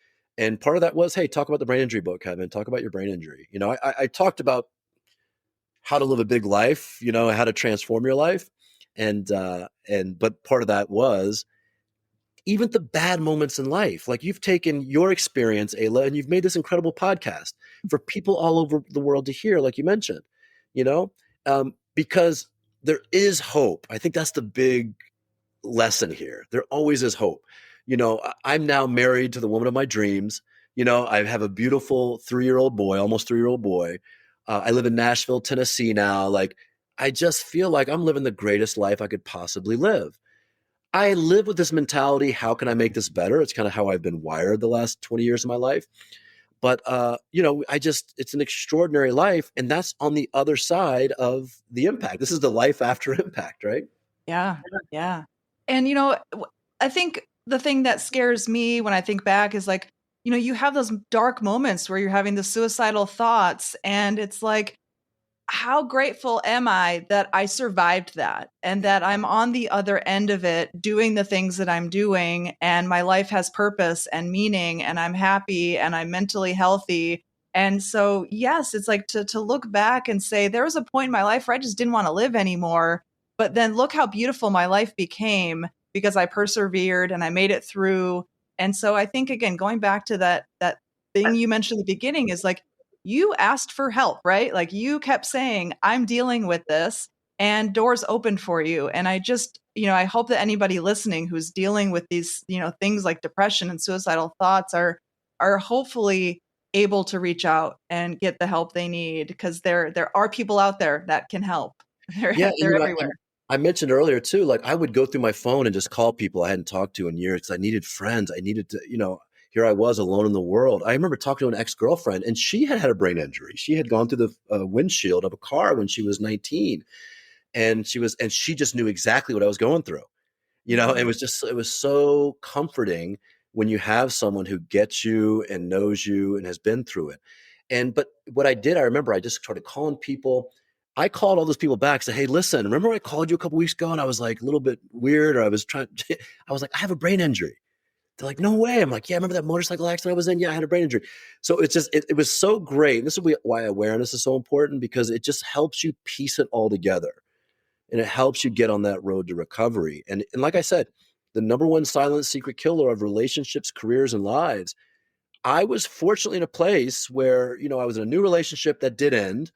S1: And part of that was, hey, talk about the brain injury book, Kevin. Talk about your brain injury. I talked about how to live a big life, how to transform your life. But part of that was even the bad moments in life. Like you've taken your experience, Ayla, and you've made this incredible podcast for people all over the world to hear, like you mentioned, because there is hope. I think that's the big lesson here. There always is hope. I'm now married to the woman of my dreams. I have a beautiful 3-year-old boy, almost 3-year-old boy. I live in Nashville, Tennessee now. Like, I just feel like I'm living the greatest life I could possibly live. I live with this mentality. How can I make this better? It's kind of how I've been wired the last 20 years of my life. But, it's an extraordinary life. And that's on the other side of the impact. This is the life after impact, right?
S2: Yeah. Yeah. And, I think the thing that scares me when I think back is like, you have those dark moments where you're having the suicidal thoughts, and it's like, how grateful am I that I survived that and that I'm on the other end of it doing the things that I'm doing, and my life has purpose and meaning, and I'm happy and I'm mentally healthy. And so, yes, it's like to look back and say, there was a point in my life where I just didn't want to live anymore. But then look how beautiful my life became because I persevered and I made it through. And so I think, again, going back to that thing you mentioned at the beginning is like, you asked for help, right? Like you kept saying, I'm dealing with this, and doors opened for you. And I just, I hope that anybody listening who's dealing with these, things like depression and suicidal thoughts are hopefully able to reach out and get the help they need, because there are people out there that can help. They're everywhere.
S1: I mentioned earlier too, like I would go through my phone and just call people I hadn't talked to in years because I needed friends. I needed to, here I was alone in the world. I remember talking to an ex-girlfriend, and she had had a brain injury. She had gone through the windshield of a car when she was 19, and she just knew exactly what I was going through. It was so comforting when you have someone who gets you and knows you and has been through it. But what I did, I remember I just started calling people. I called all those people back, said, "Hey, listen, remember I called you a couple weeks ago and I was like a little bit weird, or I was I was like, I have a brain injury." They're like, "No way." I'm like, "Yeah, remember that motorcycle accident I was in? Yeah, I had a brain injury." So it was so great. And this is why awareness is so important, because it just helps you piece it all together, and it helps you get on that road to recovery. And like I said, the number one silent secret killer of relationships, careers, and lives. I was fortunately in a place where, I was in a new relationship that did end.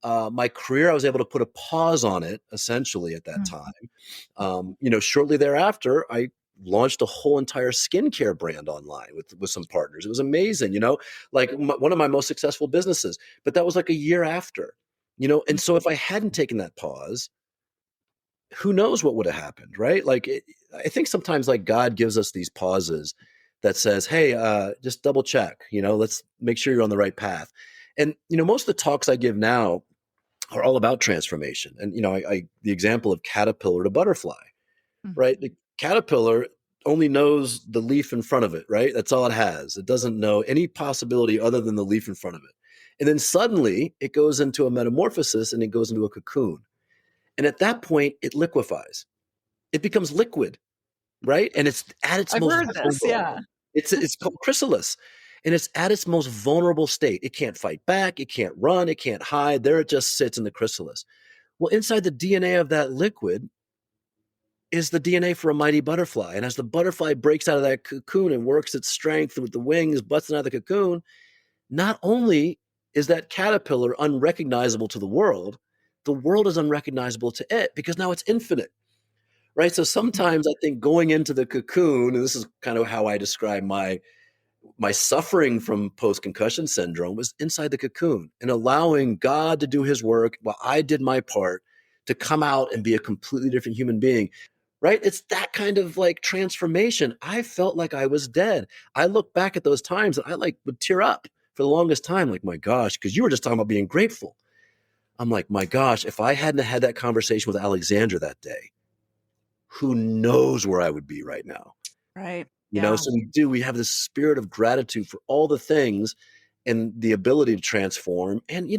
S1: My career, I was able to put a pause on it essentially at that time. Shortly thereafter, I launched a whole entire skincare brand online with some partners. It was amazing, like one of my most successful businesses. But that was like a year after, And so if I hadn't taken that pause, who knows what would have happened, right? I think sometimes like God gives us these pauses that says, "Hey, just double check, let's make sure you're on the right path." And most of the talks I give now are all about transformation. And the example of caterpillar to butterfly, right? The caterpillar only knows the leaf in front of it, right? That's all it has. It doesn't know any possibility other than the leaf in front of it. And then suddenly it goes into a metamorphosis and it goes into a cocoon. And at that point, it liquefies. It becomes liquid, right? And it's at its
S2: I've
S1: most
S2: heard this.
S1: vulnerable.
S2: Yeah.
S1: It's called chrysalis, and it's at its most vulnerable state. It can't fight back. It can't run. It can't hide. There it just sits in the chrysalis. Well, inside the DNA of that liquid is the DNA for a mighty butterfly. And as the butterfly breaks out of that cocoon and works its strength with the wings, busting out of the cocoon, not only is that caterpillar unrecognizable to the world is unrecognizable to it, because now it's infinite. Right. So sometimes I think going into the cocoon, and this is kind of how I describe my suffering from post-concussion syndrome, was inside the cocoon and allowing God to do his work while I did my part to come out and be a completely different human being. Right. It's that kind of like transformation. I felt like I was dead. I look back at those times and I like would tear up for the longest time. Like, my gosh, because you were just talking about being grateful. I'm like, my gosh, if I hadn't had that conversation with Alexandra that day, who knows where I would be right now?
S2: Right. Yeah.
S1: So we have this spirit of gratitude for all the things and the ability to transform, and,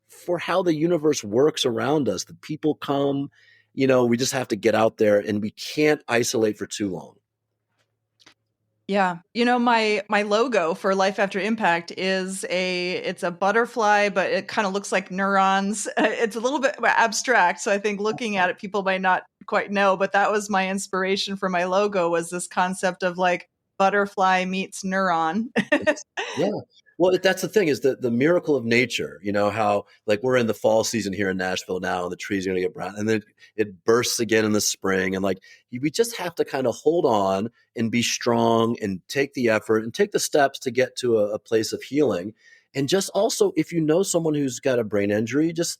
S1: for how the universe works around us. The people come, we just have to get out there, and we can't isolate for too long.
S2: Yeah. My logo for Life After Impact it's a butterfly, but it kind of looks like neurons. It's a little bit abstract. So I think looking at it, people might not quite know, but that was my inspiration for my logo, was this concept of like butterfly meets neuron.
S1: Yeah. Well, that's the thing, is the miracle of nature, how like we're in the fall season here in Nashville now, and the trees are going to get brown, and then it bursts again in the spring. And like, we just have to kind of hold on and be strong and take the effort and take the steps to get to a place of healing. And just also, if you know someone who's got a brain injury, just,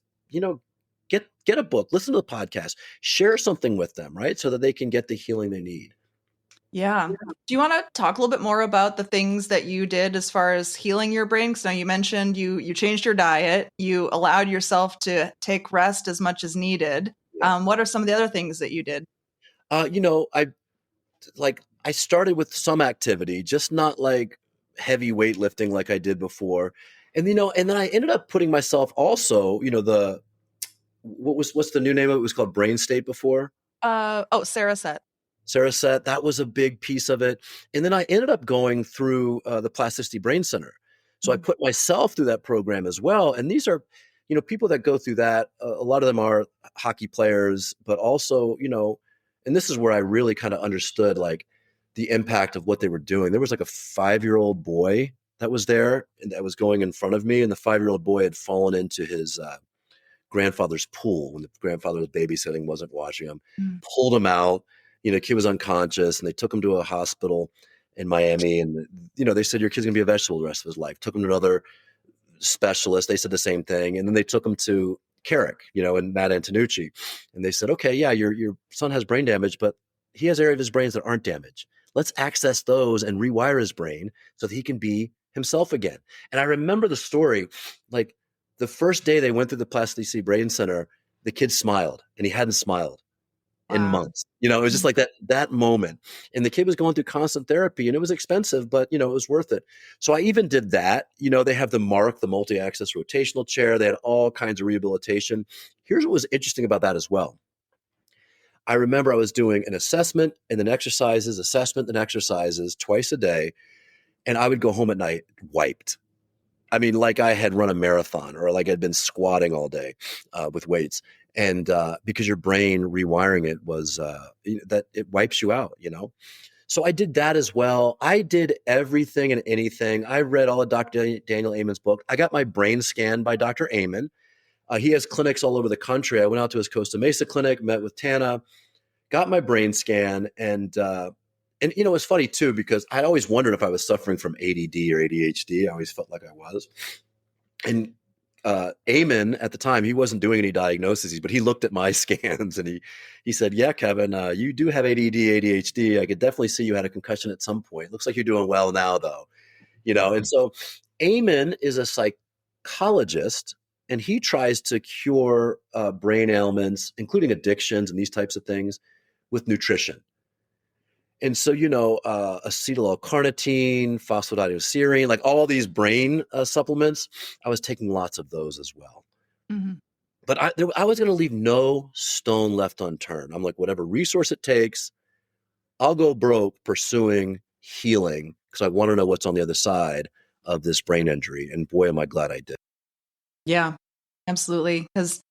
S1: get a book, listen to the podcast, share something with them, right? So that they can get the healing they need.
S2: Yeah. Do you want to talk a little bit more about the things that you did as far as healing your brain? Because now you mentioned you changed your diet, you allowed yourself to take rest as much as needed.
S1: Yeah.
S2: What are some of the other things that you did?
S1: I started with some activity, just not like heavy weightlifting like I did before. And then I ended up putting myself also, what's the new name of it? It was called Brain State before.
S2: Cereset.
S1: Cereset, that was a big piece of it. And then I ended up going through the Plasticity Brain Center. So I put myself through that program as well. And these are, people that go through that. A lot of them are hockey players, but also, and this is where I really kind of understood like the impact of what they were doing. There was like a 5-year-old boy that was there and that was going in front of me. And the 5-year-old boy had fallen into his grandfather's pool when the grandfather was babysitting, wasn't watching him, pulled him out. Kid was unconscious, and they took him to a hospital in Miami. And, they said, your kid's going to be a vegetable the rest of his life. Took him to another specialist. They said the same thing. And then they took him to Carrick, and Matt Antonucci. And they said, okay, yeah, your son has brain damage, but he has area of his brains that aren't damaged. Let's access those and rewire his brain so that he can be himself again. And I remember the story, like the first day they went through the plasticity brain center, the kid smiled and he hadn't smiled in
S2: Wow.
S1: months. It was just like that moment. And the kid was going through constant therapy and it was expensive, but it was worth it. So I even did that. They have the MARC, the multi-axis rotational chair. They had all kinds of rehabilitation. Here's what was interesting about that as well. I remember I was doing an assessment and then exercises, assessment and exercises twice a day. And I would go home at night wiped. I mean, like I had run a marathon or like I'd been squatting all day with weights. And because your brain rewiring it was that it wipes you out. So I did that as well. I did everything and anything. I read all of Dr. Daniel Amen's book. I got my brain scanned by Dr. Amen. He has clinics all over the country. I went out to his Costa Mesa clinic, met with Tana, got my brain scan, and it's funny too because I always wondered if I was suffering from ADD or ADHD. I always felt like I was. And Amen at the time, he wasn't doing any diagnoses, but he looked at my scans and he said, "Yeah, Kevin, you do have ADD, ADHD. I could definitely see you had a concussion at some point. Looks like you're doing well now, though." And so Amen is a psychologist, and he tries to cure brain ailments, including addictions and these types of things, with nutrition. And so, acetyl-L-carnitine, phosphatidylserine, like all these brain supplements, I was taking lots of those as well.
S2: Mm-hmm.
S1: But I was going to leave no stone left unturned. I'm like, whatever resource it takes, I'll go broke pursuing healing because I want to know what's on the other side of this brain injury. And boy, am I glad I did.
S2: Yeah, absolutely. Because,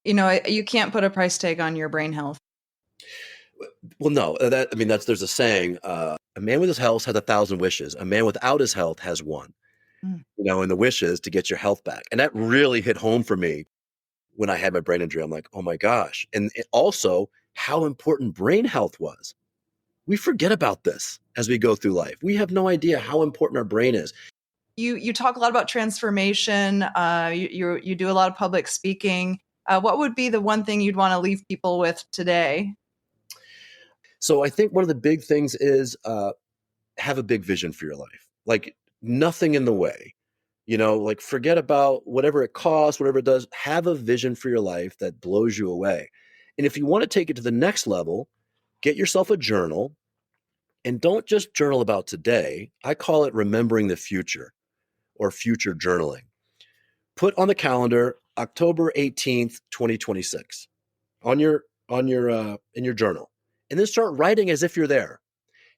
S2: you can't put a price tag on your brain health.
S1: Well, no, there's a saying, a man with his health has 1,000 wishes. A man without his health has one, and the wish is to get your health back. And that really hit home for me when I had my brain injury. I'm like, oh my gosh. And also how important brain health was. We forget about this as we go through life. We have no idea how important our brain is.
S2: You talk a lot about transformation. You do a lot of public speaking. What would be the one thing you'd want to leave people with today?
S1: So I think one of the big things is have a big vision for your life. Like nothing in the way. Like forget about whatever it costs, whatever it does. Have a vision for your life that blows you away. And if you want to take it to the next level, get yourself a journal and don't just journal about today. I call it remembering the future or future journaling. Put on the calendar October 18th, 2026 on your in your journal. And then start writing as if you're there.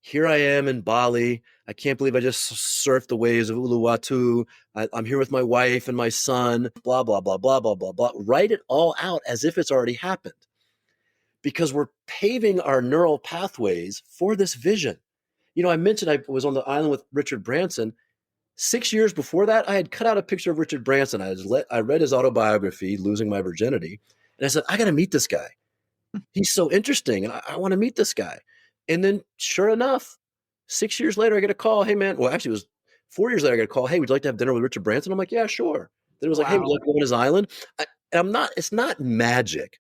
S1: Here I am in Bali. I can't believe I just surfed the waves of Uluwatu. I'm here with my wife and my son, blah, blah, blah, blah, blah, blah, blah. Write it all out as if it's already happened because we're paving our neural pathways for this vision. I mentioned I was on the island with Richard Branson. 6 years before that, I had cut out a picture of Richard Branson. I read his autobiography, Losing My Virginity, and I said, I got to meet this guy. He's so interesting, and I want to meet this guy. And then, sure enough, 6 years later, I get a call. Hey, man. Well, actually, it was 4 years later. I get a call. Hey, would you like to have dinner with Richard Branson? I'm like, yeah, sure. Then it was like, hey, would you like to go on his island? It's not magic,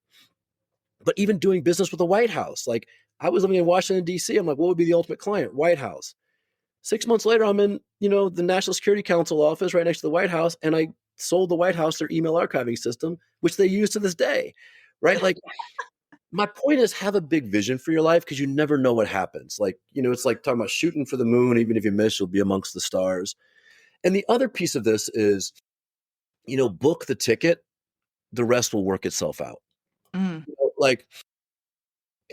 S1: but even doing business with the White House. Like, I was living in Washington, D.C. I'm like, what would be the ultimate client? White House. 6 months later, I'm in, the National Security Council office right next to the White House, and I sold the White House their email archiving system, which they use to this day, right? Like, my point is have a big vision for your life because you never know what happens. Like, it's like talking about shooting for the moon. Even if you miss, you'll be amongst the stars. And the other piece of this is, book the ticket. The rest will work itself out. Like,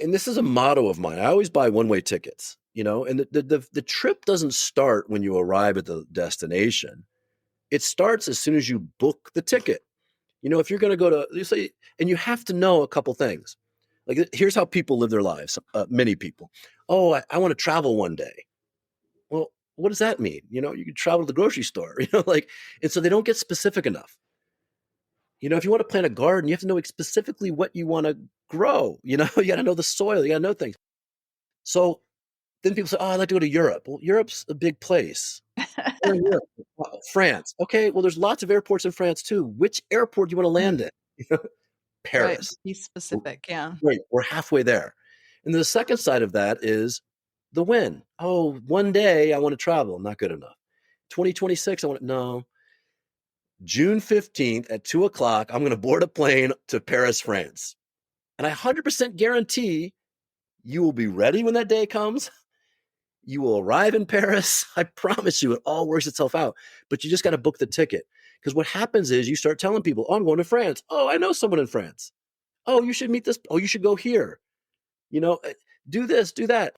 S1: and this is a motto of mine. I always buy one-way tickets, and the trip doesn't start when you arrive at the destination. It starts as soon as you book the ticket. If you're going to go to, you say, and you have to know a couple things. Like, here's how people live their lives. Many people. Oh, I want to travel one day. Well, what does that mean? You can travel to the grocery store, and so they don't get specific enough. If you want to plant a garden, you have to know specifically what you want to grow. You got to know the soil. You got to know things. So then people say, oh, I'd like to go to Europe. Well, Europe's a big place. Europe? France. Okay, well, there's lots of airports in France too. Which airport do you want to land in? Paris.
S2: Right. Be specific. Yeah.
S1: Great. We're halfway there. And the second side of that is the when. Oh, one day I want to travel. Not good enough. 2026, I want to, no. June 15th at 2 o'clock, I'm going to board a plane to Paris, France. And I 100% guarantee you will be ready when that day comes. You will arrive in Paris. I promise you, it all works itself out. But you just got to book the ticket. Because what happens is you start telling people, oh, I'm going to France. Oh, I know someone in France. Oh, you should meet this. Oh, you should go here. You know, do this, do that.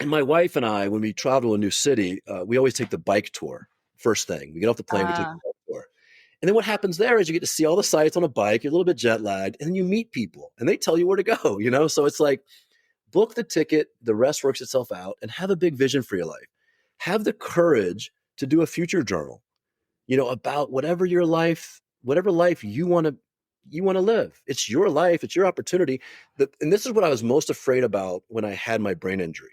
S1: And my wife and I, when we travel to a new city, we always take the bike tour. First thing, we get off the plane, we take the bike tour. And then what happens there is you get to see all the sights on a bike, you're a little bit jet lagged, and then you meet people and they tell you where to go, you know? So it's like, book the ticket, the rest works itself out, and have a big vision for your life. Have the courage to do a future journal, you know, about whatever life you want to live. It's your life, it's your opportunity. And this is what I was most afraid about when I had my brain injury.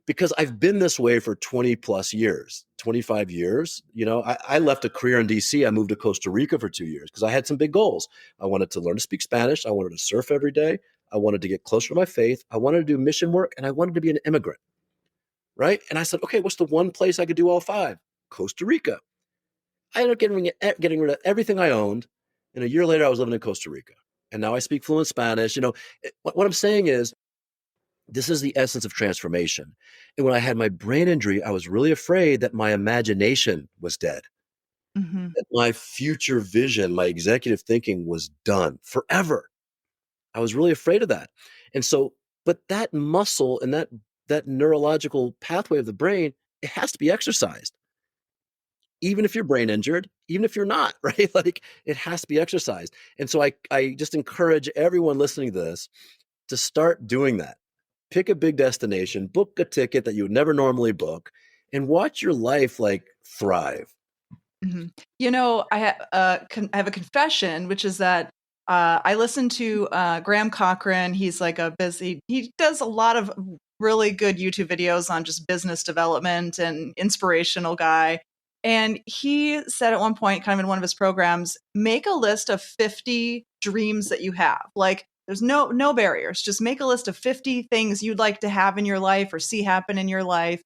S1: Because I've been this way for 20 plus years, 25 years. You know, I left a career in DC. I moved to Costa Rica for 2 years because I had some big goals. I wanted to learn to speak Spanish. I wanted to surf every day. I wanted to get closer to my faith. I wanted to do mission work, and I wanted to be an immigrant. Right. And I said, okay, what's the one place I could do all five? Costa Rica. I ended up getting rid of everything I owned. And a year later, I was living in Costa Rica. And now I speak fluent Spanish. You know, what I'm saying is, this is the essence of transformation. And when I had my brain injury, I was really afraid that my imagination was dead,
S2: Mm-hmm.
S1: that my future vision, my executive thinking was done forever. I was really afraid of that. And so, but that muscle and that neurological pathway of the brain, it has to be exercised. Even if you're brain injured, even if you're not, right? Like it has to be exercised. And so I just encourage everyone listening to this to start doing that. Pick a big destination, book a ticket that you would never normally book, and watch your life like thrive.
S2: Mm-hmm. You know, I have a confession, which is that I listen to Graham Cochran. He's like he does a lot of really good YouTube videos on just business development and inspirational guy. And he said at one point, kind of in one of his programs, make a list of 50 dreams that you have. Like there's no barriers. Just make a list of 50 things you'd like to have in your life or see happen in your life.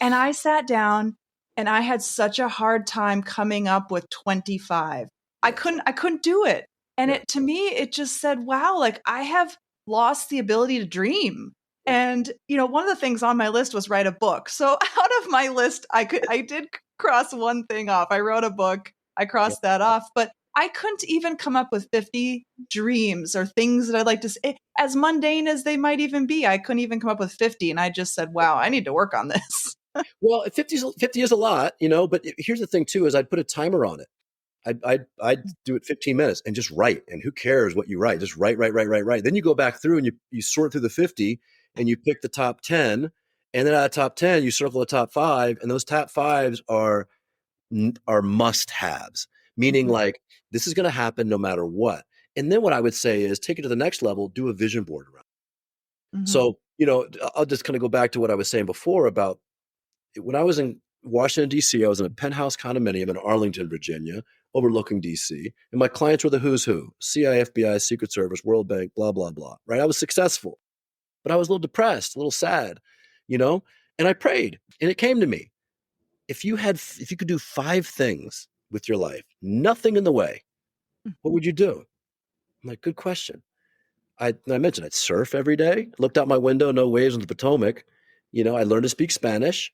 S2: And I sat down and I had such a hard time coming up with 25. I
S1: Yeah,
S2: couldn't do it. And
S1: yeah,
S2: it to me it just said, wow, like I have lost the ability to dream.
S1: yeah,
S2: And you know, one of the things on my list was write a book. So out of my list, I did cross one thing off. I wrote a book. I
S1: yeah.
S2: crossed that off, but I couldn't even come up with 50 dreams or things that I'd like to say, as mundane as they might even be. I couldn't even come up with 50. And I just said, wow, I need to work on this.
S1: Well, 50 is a lot, you know, but here's the thing too, is I'd put a timer on it. I'd do it 15 minutes and just write. And who cares what you write? Just write, write, write, write, write. Then you go back through and you sort through the 50 and you pick the top 10. And then out of top 10, you circle the top five. And those top fives are must haves, meaning
S2: Mhm,
S1: like this is going to happen no matter what. And then what I would say is take it to the next level, do a vision board around.
S2: mhm,
S1: So, you know, I'll just kind of go back to what I was saying before about when I was in Washington, D.C., I was in a penthouse condominium in Arlington, Virginia, overlooking D.C. And my clients were the who's who, CIA, FBI, Secret Service, World Bank, blah, blah, blah, right? I was successful, but I was a little depressed, a little sad, you know? And I prayed and it came to me. If you could do five things with your life, nothing in the way, what would you do? I'm like, good question. I mentioned I'd surf every day, looked out my window, no waves on the Potomac. You know, I learned to speak Spanish.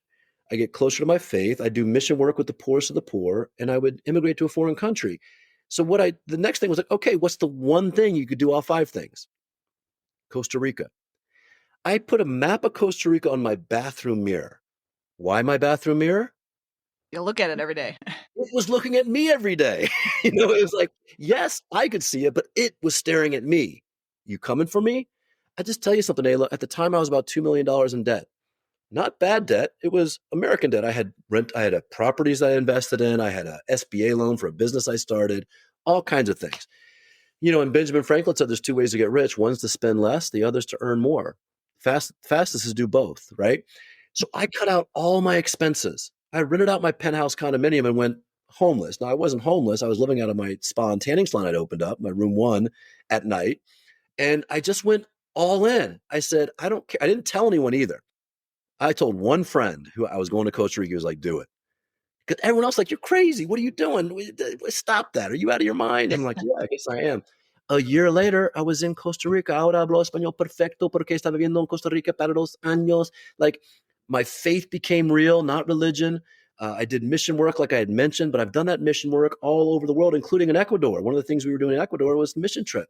S1: I get closer to my faith. I do mission work with the poorest of the poor, and I would immigrate to a foreign country. So the next thing was like, okay, what's the one thing you could do all five things? Costa Rica. I put a map of Costa Rica on my bathroom mirror. Why my bathroom mirror?
S2: you look at it every day.
S1: It was looking at me every day. You know, it was like, yes, I could see it, but it was staring at me. You coming for me? I just tell you something, Ayla. At the time, I was about $2 million in debt. Not bad debt. It was American debt. I had rent. I had properties I invested in. I had a SBA loan for a business I started. All kinds of things. You know, and Benjamin Franklin said there's two ways to get rich. One's to spend less. The other's to earn more. Fastest is do both, right? So I cut out all my expenses. I rented out my penthouse condominium and went homeless. Now I wasn't homeless. I was living out of my spa and tanning salon I'd opened up, my room one at night. And I just went all in. I said, I don't care. I didn't tell anyone either. I told one friend who I was going to Costa Rica, he was like, do it. Because everyone else like, you're crazy. What are you doing? Stop that. Are you out of your mind? I'm like, yeah, I guess I am. A year later, I was in Costa Rica. Ahora hablo español perfecto porque estaba viviendo en Costa Rica para 2 años. Like, my faith became real, not religion. I did mission work like I had mentioned, but I've done that mission work all over the world, including in Ecuador. One of the things we were doing in Ecuador was the mission trip.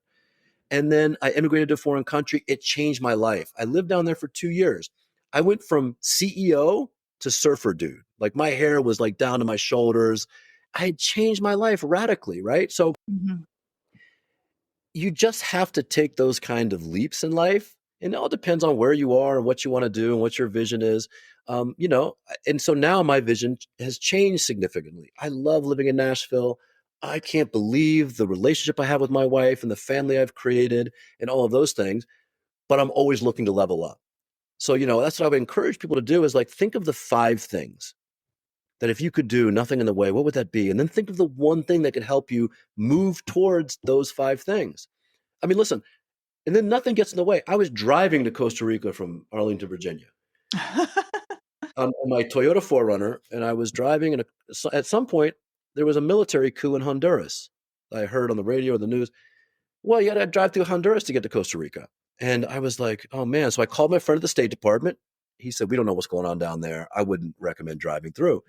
S1: And then I immigrated to a foreign country. It changed my life. I lived down there for 2 years. I went from CEO to surfer dude. Like, my hair was like down to my shoulders. I had changed my life radically, right? So you just have to take those kind of leaps in life. And it all depends on where you are and what you want to do and what your vision is. And so now my vision has changed significantly. I love living in Nashville. I can't believe the relationship I have with my wife and the family I've created and all of those things, but I'm always looking to level up. So, that's what I would encourage people to do is like, think of the 5 things that if you could do nothing in the way, what would that be? And then think of the one thing that could help you move towards those 5 things. I mean, listen, and then nothing gets in the way. I was driving to Costa Rica from Arlington, Virginia. On my Toyota 4Runner, and I was driving, and at some point, there was a military coup in Honduras. I heard on the radio or the news, well, you got to drive through Honduras to get to Costa Rica. And I was like, oh, man. So I called my friend at the State Department. He said, we don't know what's going on down there. I wouldn't recommend driving through.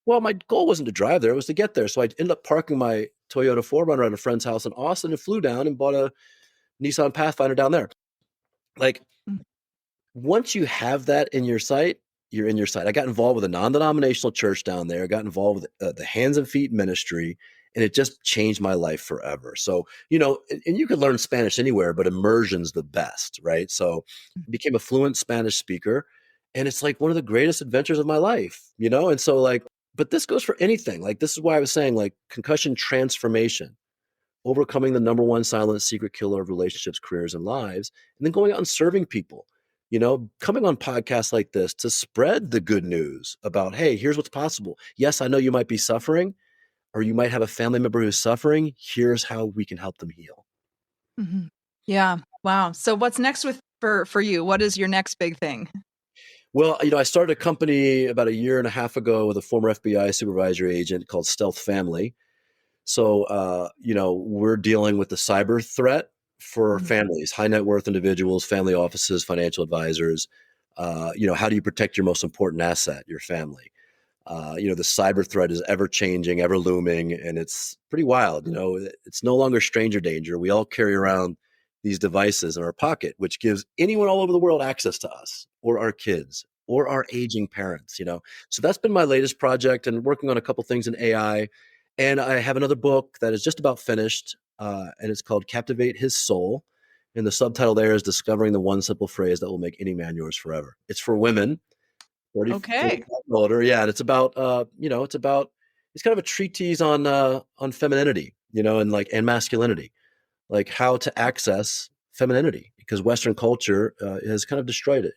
S1: Well, my goal wasn't to drive there. It was to get there. So I ended up parking my Toyota 4Runner at a friend's house in Austin and flew down and bought a Nissan Pathfinder down there. Like, once you have that in your sight, you're in your sight. I got involved with a non-denominational church down there. I got involved with the Hands and Feet ministry, and it just changed my life forever. So, and you can learn Spanish anywhere, but immersion's the best, right? So I became a fluent Spanish speaker, and it's like one of the greatest adventures of my life, And so but this goes for anything. Like, this is why I was saying, like, concussion transformation, overcoming the number one silent secret killer of relationships, careers, and lives, and then going out and serving people. Coming on podcasts like this to spread the good news about, hey, here's what's possible. Yes, I know you might be suffering, or you might have a family member who's suffering. Here's how we can help them heal.
S2: Mm-hmm. Yeah. Wow. So what's next for you? What is your next big thing?
S1: Well, I started a company about 1.5 years ago with a former FBI supervisory agent called Stealth Family. So, we're dealing with the cyber threat for families, high net worth individuals, family offices, financial advisors. How do you protect your most important asset, your family? The cyber threat is ever changing, ever looming, and it's pretty wild. It's no longer stranger danger. We all carry around these devices in our pocket, which gives anyone all over the world access to us or our kids or our aging parents, So that's been my latest project, and working on a couple things in AI. And I have another book that is just about finished, and it's called Captivate His Soul. And the subtitle there is Discovering the One Simple Phrase That Will Make Any Man Yours Forever. It's for women, 45 and older. Yeah, and it's about, it's kind of a treatise on femininity, and masculinity, like how to access femininity, because Western culture has kind of destroyed it,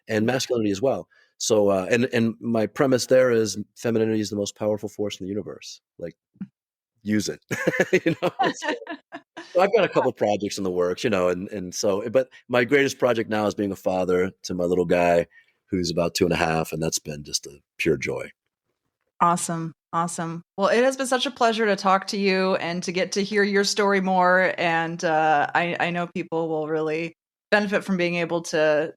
S1: and masculinity as well. So, and my premise there is femininity is the most powerful force in the universe. Like, use it, So I've got a couple projects in the works, and so, but my greatest project now is being a father to my little guy who's about 2.5. And that's been just a pure joy.
S2: Awesome. Awesome. Well, it has been such a pleasure to talk to you and to get to hear your story more. And I know people will really benefit from being able to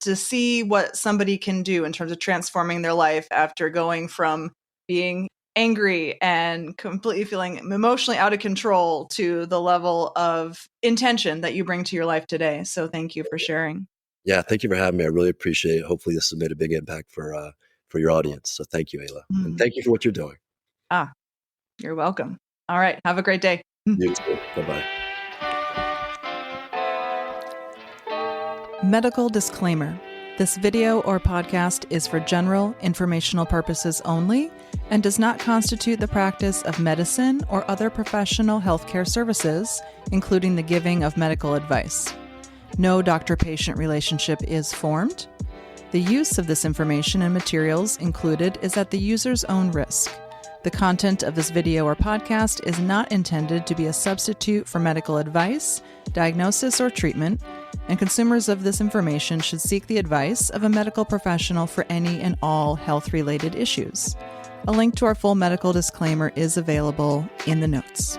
S2: see what somebody can do in terms of transforming their life after going from being angry and completely feeling emotionally out of control to the level of intention that you bring to your life today. So thank you for sharing.
S1: Yeah, thank you for having me. I really appreciate it. Hopefully this has made a big impact for your audience. So thank you, Ayla. And thank you for what you're doing.
S2: You're welcome. All right. Have a great day.
S1: You too. Bye-bye.
S2: Medical disclaimer. This video or podcast is for general informational purposes only and does not constitute the practice of medicine or other professional healthcare services, including the giving of medical advice. No doctor-patient relationship is formed. The use of this information and materials included is at the user's own risk. The content of this video or podcast is not intended to be a substitute for medical advice, diagnosis, or treatment, and consumers of this information should seek the advice of a medical professional for any and all health-related issues. A link to our full medical disclaimer is available in the notes.